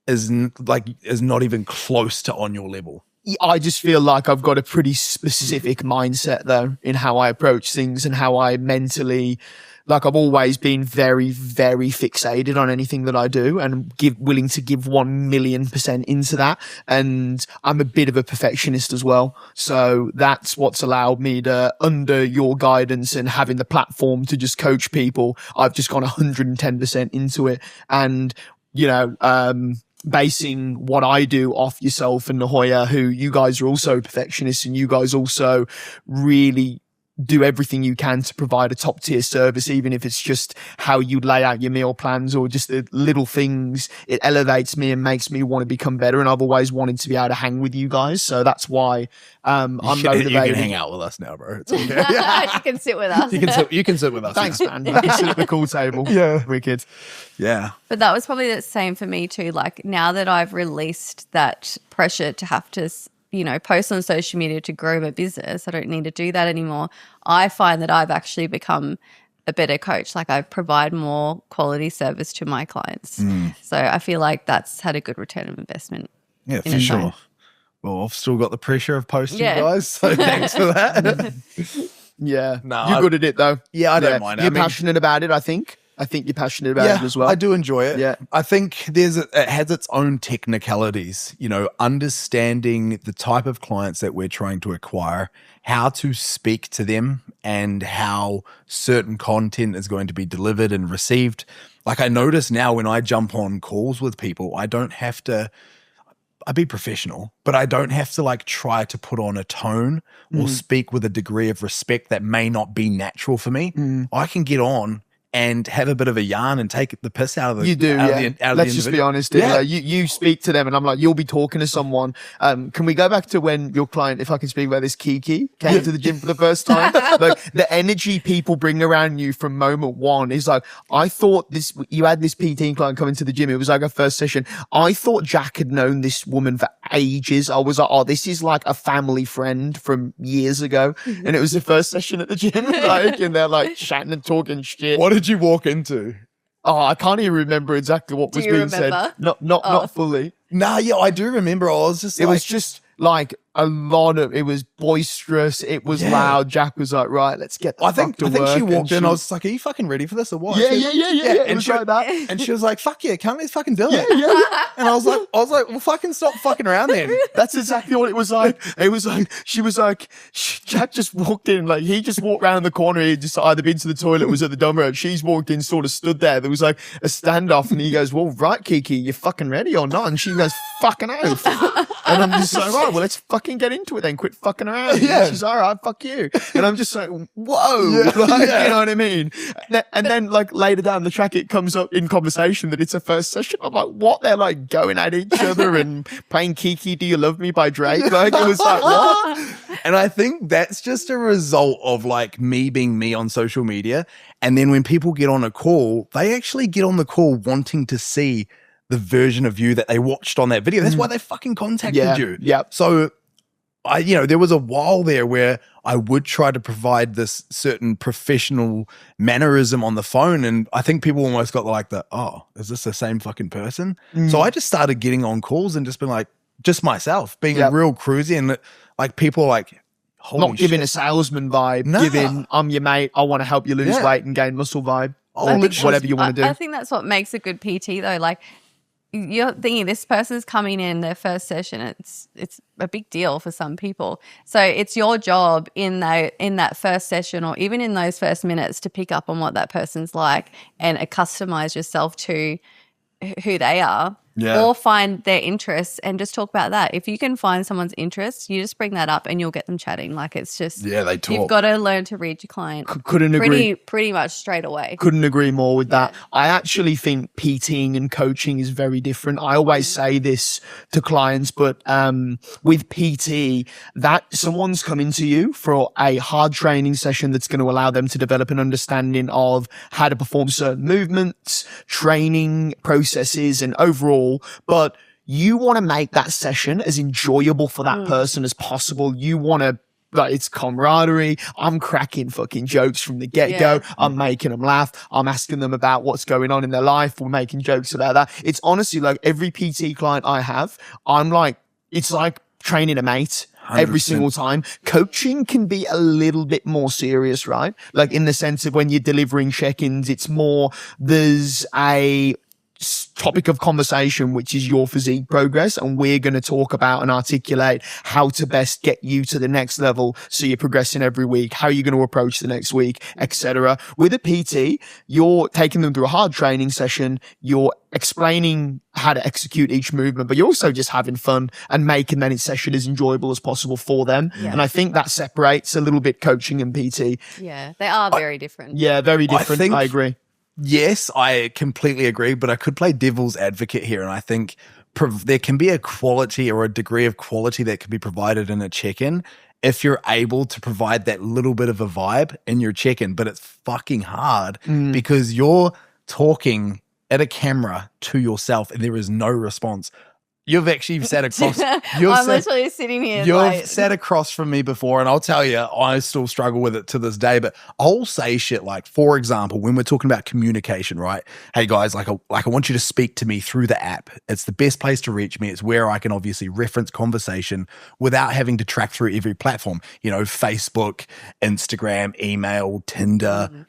is not even close to on your level. I just feel like I've got a pretty specific mindset though in how I approach things and how I mentally, like I've always been very, very fixated on anything that I do and willing to give 1,000,000% into that. And I'm a bit of a perfectionist as well. So that's what's allowed me to, under your guidance and having the platform to just coach people, I've just gone 110% into it. And, basing what I do off yourself and Nahoya, who you guys are also perfectionists and you guys also really do everything you can to provide a top tier service, even if it's just how you lay out your meal plans or just the little things. It elevates me and makes me want to become better. And I've always wanted to be able to hang with you guys. So that's why I'm motivated. You can hang out with us now, bro. It's okay. You can sit with us. You can sit with us. Thanks, man. You can sit at the cool table. Yeah. Wicked. Yeah. But that was probably the same for me too. Like now that I've released that pressure to have to post on social media to grow my business, I don't need to do that anymore. I find that I've actually become a better coach. Like I provide more quality service to my clients. So I feel like that's had a good return of investment. Yeah, for sure. Well, I've still got the pressure of posting, guys. So thanks for that. Yeah. No, you're good at it though. Yeah, I don't mind it. You're passionate about it, I think. You're passionate about it as well. I do enjoy it. Yeah. I think it has its own technicalities, understanding the type of clients that we're trying to acquire, how to speak to them and how certain content is going to be delivered and received. Like I notice now when I jump on calls with people, I be professional, but I don't have to try to put on a tone or speak with a degree of respect that may not be natural for me. I can get on and have a bit of a yarn and take the piss out of the. You do, Let's just be honest. Yeah. You speak to them, and I'm like, you'll be talking to someone. Can we go back to when your client, if I can speak about this, Kiki, came to the gym for the first time? Like the energy people bring around you from moment one is like, I thought you had this PT client coming to the gym. It was like a first session. I thought Jack had known this woman for ages. I was like, oh, this is like a family friend from years ago, and it was the first session at the gym, and they're chatting and talking shit. What did you walk into? Oh, I can't even remember exactly what was being said. Not fully. Nah, yeah, I do remember. I was just. It was just a lot of. It was boisterous. It was loud. Jack was like, "Right, let's get." I think she walked in. I was like, "Are you fucking ready for this or what?" Yeah. It was like that. And she was like, "Fuck yeah, can't we fucking do it?" Yeah. And I was like, "Well, fucking stop fucking around then." That's exactly what it was like. It was like she was like, Jack just walked in. Like he just walked around the corner. He just either been to the toilet, was at the dumber. She's walked in, sort of stood there. There was like a standoff, and he goes, "Well, right, Kiki, you fucking ready or not?" And she goes, "Fucking oath." And I'm just like, "Right, well, let's fucking get into it then. Quit fucking around." Yeah. And she's all right, fuck you. And I'm just like, whoa. You know what I mean? And then later down the track, it comes up in conversation that it's a first session. I'm like, what? They're going at each other and playing Kiki, Do You Love Me by Drake. It was like, what? And I think that's just a result of me being me on social media. And then when people get on a call, they actually get on the call wanting to see the version of you that they watched on that video. That's why they fucking contacted you. Yep. So there was a while there where I would try to provide this certain professional mannerism on the phone. And I think people almost got like is this the same fucking person? So I just started getting on calls and just been like, just myself, being real cruisy. And like people are like, holy not giving shit. a salesman vibe, giving I'm your mate, I want to help you lose weight and gain muscle vibe. Whatever you want to do. I think that's what makes a good PT though. Like, you're thinking this person's coming in their first session. It's a big deal for some people. So it's your job in that first session or even in those first minutes to pick up on what that person's like and customize yourself to who they are. Yeah. Or find their interests and just talk about that. If you can find someone's interests, you just bring that up and you'll get them chatting. Like it's just they talk. You've got to learn to read your client. Couldn't agree. Pretty much straight away. Couldn't agree more with that. I actually think PTing and coaching is very different. I always say this to clients, but with PT, that someone's coming to you for a hard training session that's going to allow them to develop an understanding of how to perform certain movements, training processes, and overall. But you want to make that session as enjoyable for that person as possible. You want to, like, it's camaraderie. I'm cracking fucking jokes from the get-go. I'm making them laugh. I'm asking them about what's going on in their life. We're making jokes about that. It's honestly like every PT client I have, I'm like, it's like training a mate. 100%. Every single time. Coaching can be a little bit more serious, right? Like in the sense of when you're delivering check-ins, it's more, there's a topic of conversation, which is your physique progress. And we're going to talk about and articulate how to best get you to the next level. So you're progressing every week, how you're going to approach the next week, etc. With a PT, you're taking them through a hard training session. You're explaining how to execute each movement, but you're also just having fun and making that session as enjoyable as possible for them. Yeah. And I think that separates a little bit coaching and PT. Yeah, they are very different. Yeah, very different. I agree. Yes, I completely agree, but I could play devil's advocate here. And I think there can be a quality or a degree of quality that can be provided in a check-in if you're able to provide that little bit of a vibe in your check-in. But it's fucking hard because you're talking at a camera to yourself and there is no response. You've actually sat across. I'm literally sitting here. You've sat across from me before, and I'll tell you, I still struggle with it to this day. But I'll say shit like, for example, when we're talking about communication, right? Hey guys, I want you to speak to me through the app. It's the best place to reach me. It's where I can obviously reference conversation without having to track through every platform. Facebook, Instagram, email, Tinder.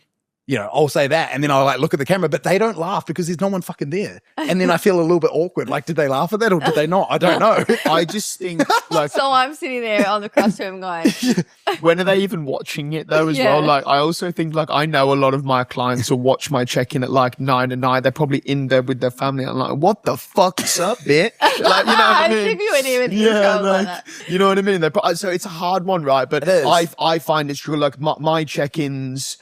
I'll say that, and then I'll look at the camera, but they don't laugh because there's no one fucking there. And then I feel a little bit awkward. Like, did they laugh at that or did they not? I don't know. I just think so I'm sitting there on the classroom going, when are they even watching it though as well? Like, I also think I know a lot of my clients will watch my check-in at 9 at night. They're probably in there with their family. I'm like, what the fuck's up, bitch? You know what I mean? You wouldn't even like that. You know what I mean? So it's a hard one, right? But I find it's true. Like my check-ins,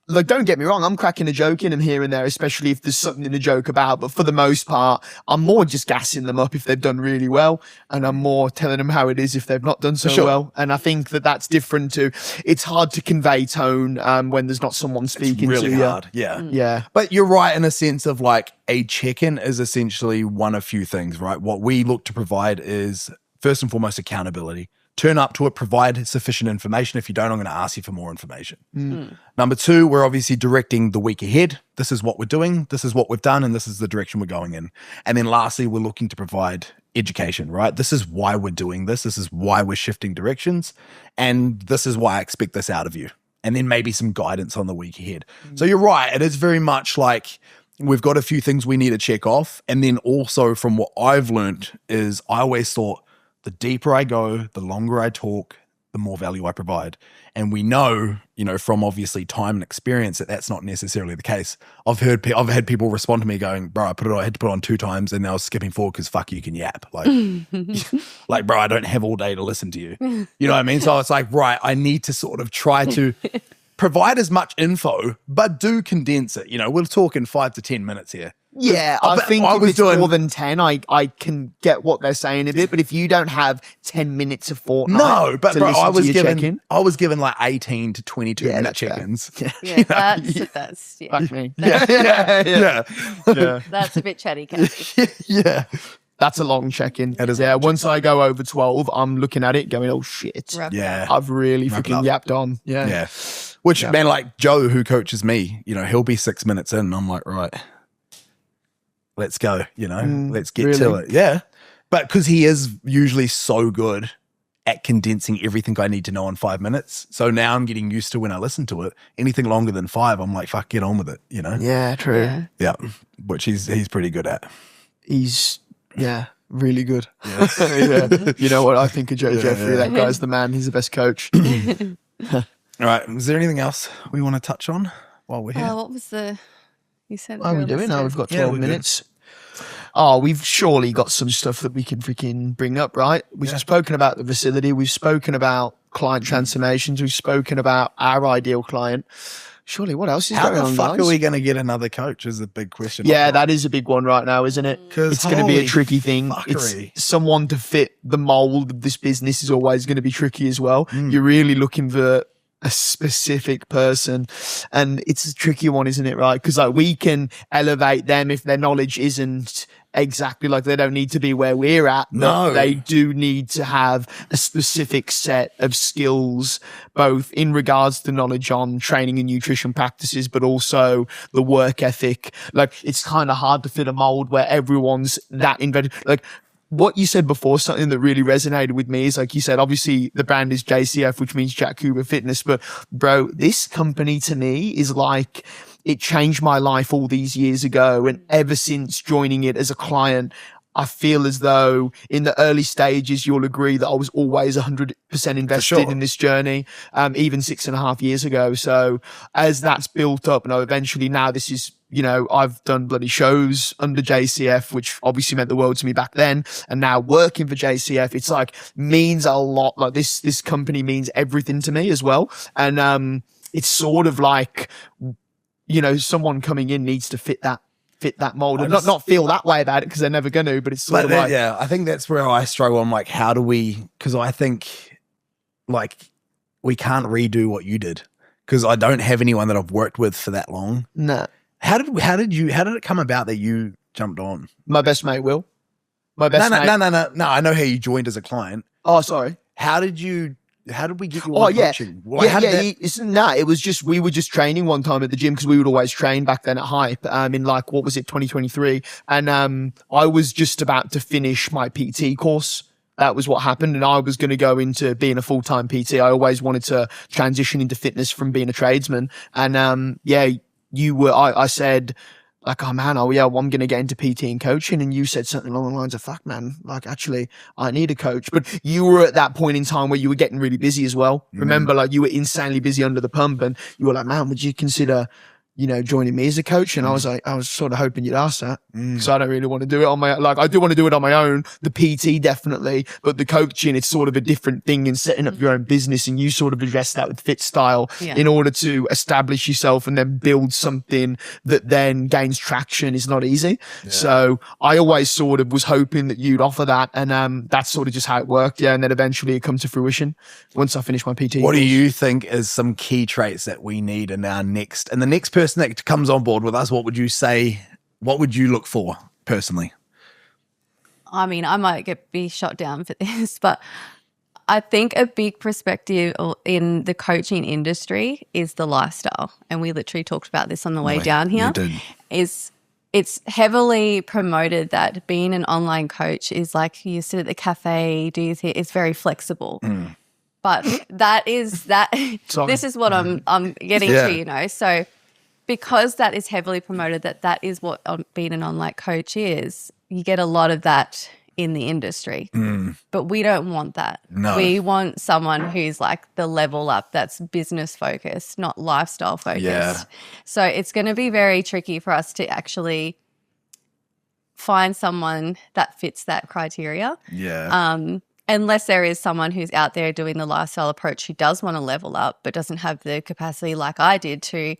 don't get me wrong, I'm cracking a joke in them here and there, especially if there's something to joke about. But for the most part, I'm more just gassing them up if they've done really well. And I'm more telling them how it is if they've not done so well. And I think that's different too. It's hard to convey tone when there's not someone speaking to you. It's really hard, yeah. Yeah. But you're right in a sense of a check-in is essentially one of few things, right? What we look to provide is first and foremost accountability. Turn up to it, provide sufficient information. If you don't, I'm going to ask you for more information. Number 2, we're obviously directing the week ahead. This is what we're doing. This is what we've done. And this is the direction we're going in. And then lastly, we're looking to provide education, right? This is why we're doing this. This is why we're shifting directions. And this is why I expect this out of you. And then maybe some guidance on the week ahead. So you're right. It is very much like we've got a few things we need to check off. And then also from what I've learned is I always thought, the deeper I go, the longer I talk, the more value I provide. And we know, from obviously time and experience that that's not necessarily the case. I've had people respond to me going, bro, I had to put it on 2 times and now I was skipping forward because fuck you can yap. Bro, I don't have all day to listen to you. You know what I mean? So it's right, I need to sort of try to provide as much info, but do condense it. We're talking 5 to 10 minutes here. Yeah, I think if it's more than 10, I can get what they're saying a bit, but if you don't have 10 minutes a fortnight I was given 18 to 22 minute check-ins. Yeah, that's Fuck me. Yeah. That's a bit chatty, Cassie. Yeah. That's a long check-in. It is. Yeah, once I go over 12, I'm looking at it going, oh shit. Yeah. I've really Wrap it freaking up. yapped on. Yeah. Yeah. Which, man, like Joe, who coaches me, he'll be 6 minutes in and I'm like, right, let's go, let's get to really? it. Yeah. But because he is usually so good at condensing everything I need to know in 5 minutes. So now I'm getting used to when I listen to it, anything longer than 5, I'm like, fuck, get on with it, Yeah, true. Yeah. Yeah. Which he's pretty good at. He's, really good. Yeah. You know what I think of Joe Jeffrey? That guy's the man. He's the best coach. All right. Is there anything else we want to touch on while we're here? What was you said? What are we doing now? We've got 12 Yeah, we're good. minutes. Oh, we've surely got some stuff that we can freaking bring up, right? We've spoken about the facility. We've spoken about client transformations. We've spoken about our ideal client. Surely, what else is How going the on, fuck guys? are we going to get another coach is a big question. Yeah, that is a big one right now, isn't it? 'Cause It's going to be a holy tricky thing. fuckery. It's someone to fit the mold of this business is always going to be tricky as well. You're really looking for a specific person, and it's a tricky one, isn't it? Right? Because we can elevate them if their knowledge isn't exactly like they don't need to be where we're at. But No. they do need to have a specific set of skills, both in regards to knowledge on training and nutrition practices, but also the work ethic. Like, it's kind of hard to fit a mold where everyone's that invented. Like, what you said before, something that really resonated with me is, like you said, obviously the brand is JCF, which means Jack Cooper Fitness. But bro, this company to me is like, it changed my life all these years ago. And ever since joining it as a client, I feel as though in the early stages, you'll agree that I was always 100% invested in this journey, even 6.5 years ago. So as that's built up, and eventually now this is, I've done bloody shows under JCF, which obviously meant the world to me back then. And now working for JCF, it's like means a lot. Like this company means everything to me as well. And, it's sort of like, someone coming in needs to fit that mold and not feel that way about it because they're never going to, but it's sort of like, yeah, I think that's where I struggle. I'm like, how do we, because I think like we can't redo what you did because I don't have anyone that I've worked with for that long. nah. How did it come about that you jumped on? My best mate, Will. My best mate. No. I know how you joined as a client. Oh, sorry. How did we get you Oh, on yeah. coaching? Like, how did that- It was just, we were just training one time at the gym because we would always train back then at Hype, in like, what was it, 2023. And, I was just about to finish my PT course. That was what happened. And I was going to go into being a full-time PT. I always wanted to transition into fitness from being a tradesman. And, I said, like, oh man, I'm going to get into PT and coaching. And you said something along the lines of, fuck man, like actually I need a coach. But you were at that point in time where you were getting really busy as well. Remember, like you were insanely busy under the pump and you were like, man, would you consider, joining me as a coach? And I was like, I was sort of hoping you'd ask that. So I don't really want to do it on my, like I do want to do it on my own. The PT definitely, but the coaching, it's sort of a different thing in setting up your own business. And you sort of address that with Fit Style in order to establish yourself and then build something that then gains traction is not easy. Yeah. So I always sort of was hoping that you'd offer that. And that's sort of just how it worked. Yeah. And then eventually it come to fruition once I finished my PT. What do you think is some key traits that we need in the next person that comes on board with us? What would you say? What would you look for personally? I mean, I might be shot down for this, but I think a big perspective in the coaching industry is the lifestyle. And we literally talked about this on the way down here. It's heavily promoted that being an online coach is like you sit at the cafe, it's very flexible. But this is what I'm getting to, So because that is heavily promoted, that is what being an online coach is, you get a lot of that in the industry. But we don't want that. No. We want someone who's like the level up, that's business focused, not lifestyle focused. Yeah. So it's going to be very tricky for us to actually find someone that fits that criteria. Yeah. Unless there is someone who's out there doing the lifestyle approach who does want to level up but doesn't have the capacity like I did to,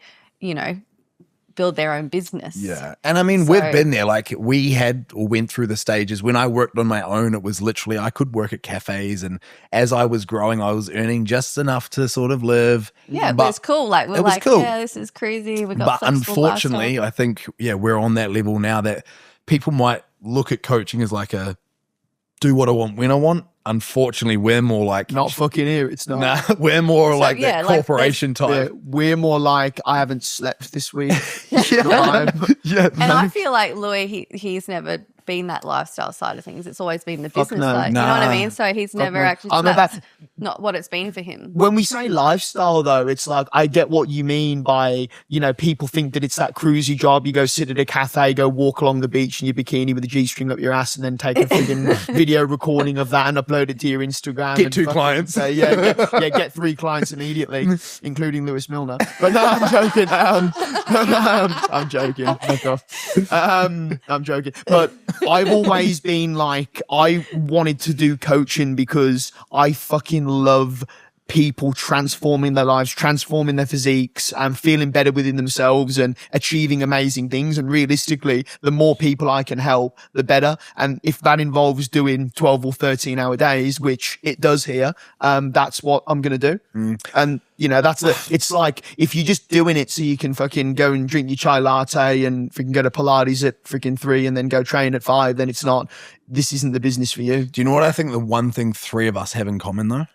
build their own business. Yeah. And I mean, we've been there. Like we went through the stages. When I worked on my own, it was literally, I could work at cafes. And as I was growing, I was earning just enough to sort of live. Yeah, but it's cool. Like cool. Yeah, this is crazy. We got But unfortunately, lifestyle. I think, we're on that level now that people might look at coaching as like a do what I want when I want. Unfortunately, we're more like Not fucking here. It's not. nah, we're more like yeah, that like corporation type. We're more like, I haven't slept this week. Yeah. And I feel like Louis, he's never been that lifestyle side of things. It's always been the business side. You know what I mean? So he's never actually, that's not what it's been for him. When we say lifestyle, though, it's like, I get what you mean by, you know, people think that it's that cruisy job. You go sit at a cafe, go walk along the beach in your bikini with a G-string up your ass and then take a friggin' video recording of that and upload it to your Instagram. Get 2 clients. Say, get 3 clients immediately, including Lewis Milner. But no, I'm joking. I'm joking. Fuck off. I'm joking. But I've always been like, I wanted to do coaching because I fucking love people transforming their lives, transforming their physiques and feeling better within themselves and achieving amazing things. And realistically, the more people I can help, the better. And if that involves doing 12 or 13 hour days, which it does here, that's what I'm going to do. And you know, it's like, if you're just doing it so you can fucking go and drink your chai latte and freaking go to Pilates at freaking 3 and then go train at 5, then this isn't the business for you. Do you know what I think the one thing 3 of us have in common though?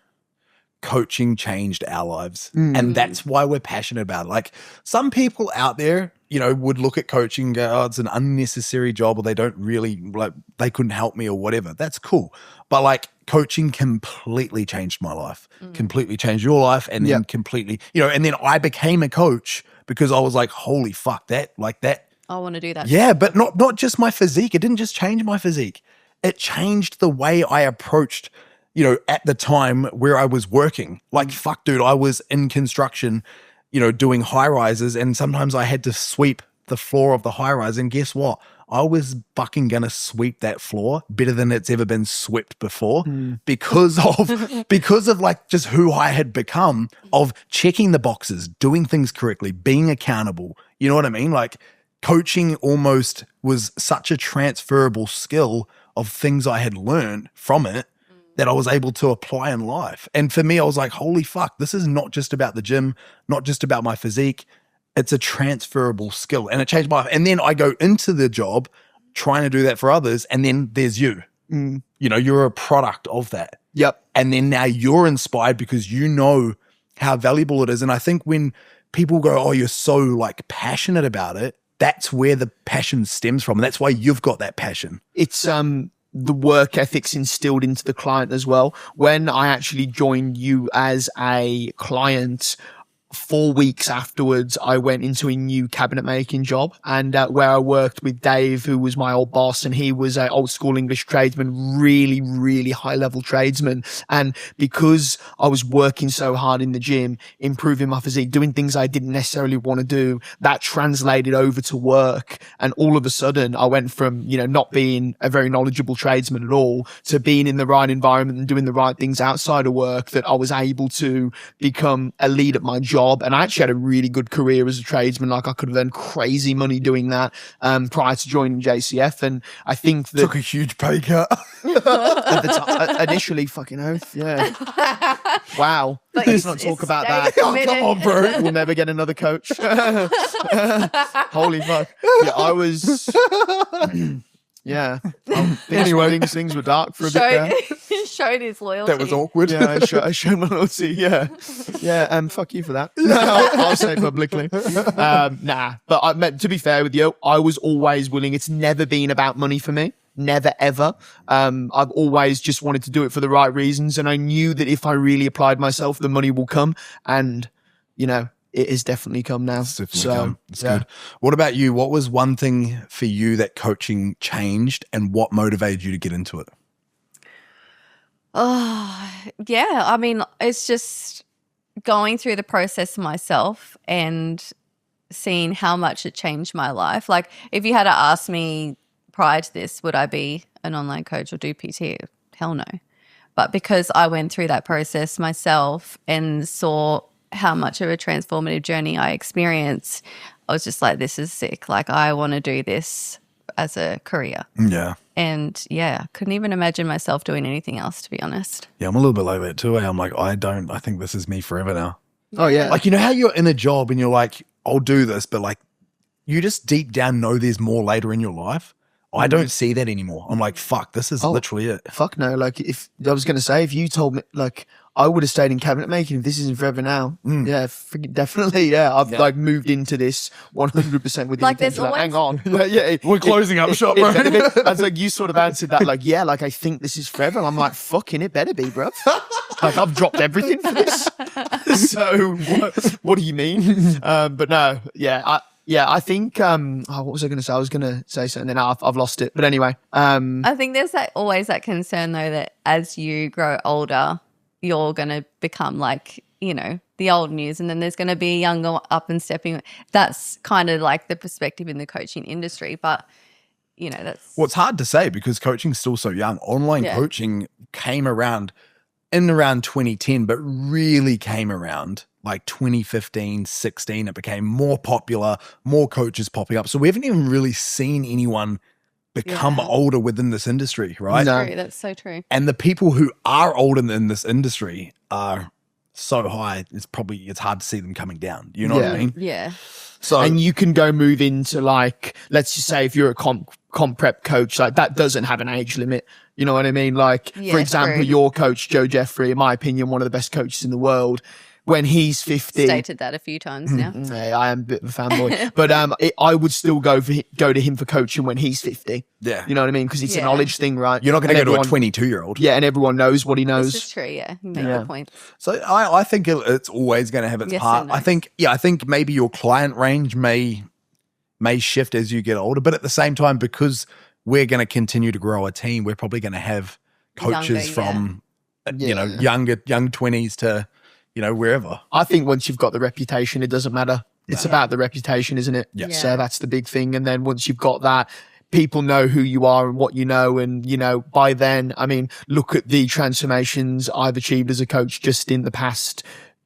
Coaching changed our lives. And that's why we're passionate about it. Like some people out there, you know, would look at coaching and go, oh, it's an unnecessary job or they don't really like, they couldn't help me or whatever. That's cool. But like coaching completely changed my life, completely changed your life. And then completely, you know, and then I became a coach because I was like, holy fuck, that. I want to do that. Yeah. But not just my physique. It didn't just change my physique. It changed the way I approached, you know, at the time where I was working. Like, fuck, dude, I was in construction, you know, doing high rises, and sometimes I had to sweep the floor of the high rise. And guess what? I was fucking gonna sweep that floor better than it's ever been swept before because of like just who I had become, of checking the boxes, doing things correctly, being accountable. You know what I mean? Like coaching almost was such a transferable skill of things I had learned from it that I was able to apply in life. And for me, I was like, holy fuck, this is not just about the gym, not just about my physique. It's a transferable skill. And it changed my life. And then I go into the job trying to do that for others. And then there's you. You know, you're a product of that. Yep. And then now you're inspired because you know how valuable it is. And I think when people go, oh, you're so like passionate about it, that's where the passion stems from. And that's why you've got that passion. It's the work ethics instilled into the client as well. When I actually joined you as a client, 4 weeks afterwards, I went into a new cabinet making job, and where I worked with Dave, who was my old boss, and he was an old school English tradesman, really, really high level tradesman. And because I was working so hard in the gym, improving my physique, doing things I didn't necessarily want to do, that translated over to work. And all of a sudden I went from, you know, not being a very knowledgeable tradesman at all to being in the right environment and doing the right things outside of work, that I was able to become a lead at my job. And I actually had a really good career as a tradesman. Like I could have earned crazy money doing that prior to joining JCF. And I think that Took a huge pay cut. at the time, initially, fucking oath, yeah. Wow. But Let's not talk about that. Oh, come on, bro. We'll never get another coach. Holy fuck. Yeah, I was. Yeah. Anyway, things were dark for a bit there. Showed his loyalty. That was awkward. Yeah, I showed my loyalty. Yeah, yeah. Fuck you for that. I'll say publicly. Nah, but I meant, to be fair with you, I was always willing. It's never been about money for me. Never ever. I've always just wanted to do it for the right reasons, and I knew that if I really applied myself, the money will come. And you know, it has definitely come now. It's definitely come. It's good. What about you? What was one thing for you that coaching changed, and what motivated you to get into it? Oh, yeah. I mean, it's just going through the process myself and seeing how much it changed my life. Like, if you had to ask me prior to this, would I be an online coach or do PT? Hell no. But because I went through that process myself and saw how much of a transformative journey I experienced, I was just like, this is sick. Like, I want to do this as a career. Yeah. And yeah, couldn't even imagine myself doing anything else, to be honest. Yeah, I'm a little bit like that too. I'm like, I think this is me forever now. Oh yeah. Like, you know how you're in a job and you're like, I'll do this, but like you just deep down know there's more later in your life. I don't see that anymore. I'm like, fuck, this is literally it. Fuck no. Like, if I was going to say, if you told me, like, I would have stayed in cabinet making if this isn't forever now. Yeah, definitely. Yeah, I've like moved into this 100% with the Like, there's intention, always- hang on. Yeah, We're closing up shop, bro. That's like you sort of answered that, like, yeah, like I think this is forever. And I'm like, fucking it better be, bro. Like, I've dropped everything for this. So what do you mean? But no, I think what was I going to say? I was going to say something, then I've lost it. But anyway, I think there's always that concern though that as you grow older, you're going to become like, you know, the old news, and then there's going to be younger up and stepping. That's kind of like the perspective in the coaching industry, but you know, that's Well, it's hard to say because coaching's still so young. Online coaching came around in around 2010, but really came around like 2015, 16. It became more popular, more coaches popping up. So we haven't even really seen anyone become older within this industry, right? No. true. That's so true. And the people who are older in this industry are so high, it's hard to see them coming down. You know what I mean? Yeah. So and you can go move into like, let's just say if you're a comp prep coach, like that doesn't have an age limit. You know what I mean? Like, Yeah, for example, true. your coach, Joe Jeffrey, in my opinion, one of the best coaches in the world. When he's 50, Stated that a few times now. hey, I am a bit of a fanboy, but I would still go to him for coaching when he's 50. yeah, You know what I mean? Because it's a Yeah. knowledge thing, right? you're not going to And go to a everyone- 22-year-old. Yeah, and everyone knows what he This knows. is true. Yeah. You make Yeah. the point. So I think it's always going to have its Yes part. and no. I think maybe your client range may shift as you get older, but at the same time, because we're going to continue to grow a team, we're probably going to have coaches Younger, from you know Yeah. young 20s to wherever. I think once you've got the reputation, it doesn't matter. It's about the reputation, isn't it? Yeah. So that's the big thing. And then once you've got that, people know who you are and what you know. And, you know, by then, I mean, look at the transformations I've achieved as a coach just in the past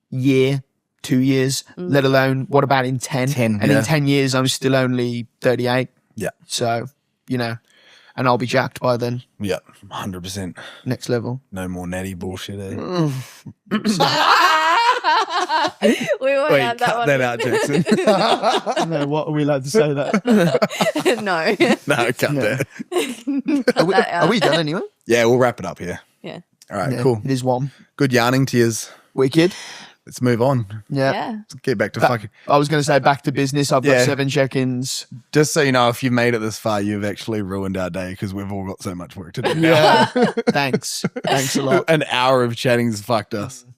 year, 2 years, let alone what about in 10? 10, And yeah. in 10 years, I'm still only 38. Yeah, So, you know, and I'll be jacked by then. yeah, 100%. Next level. No more natty bullshit. We won't Wait, add that cut one. that out, Jackson. No, what are we allowed to say that? No. No, cut that. Are we done anyway? Yeah, we'll wrap it up here. Yeah. All right, Yeah, cool. It is one. Good yarning to yous. Wicked. Let's move on. Yeah. Yeah. Let's get back to fucking. I was going to say back to business. I've got Yeah. 7 check-ins. Just so you know, if you've made it this far, you've actually ruined our day because we've all got so much work to do. Yeah. Thanks. Thanks a lot. An hour of chatting's fucked us.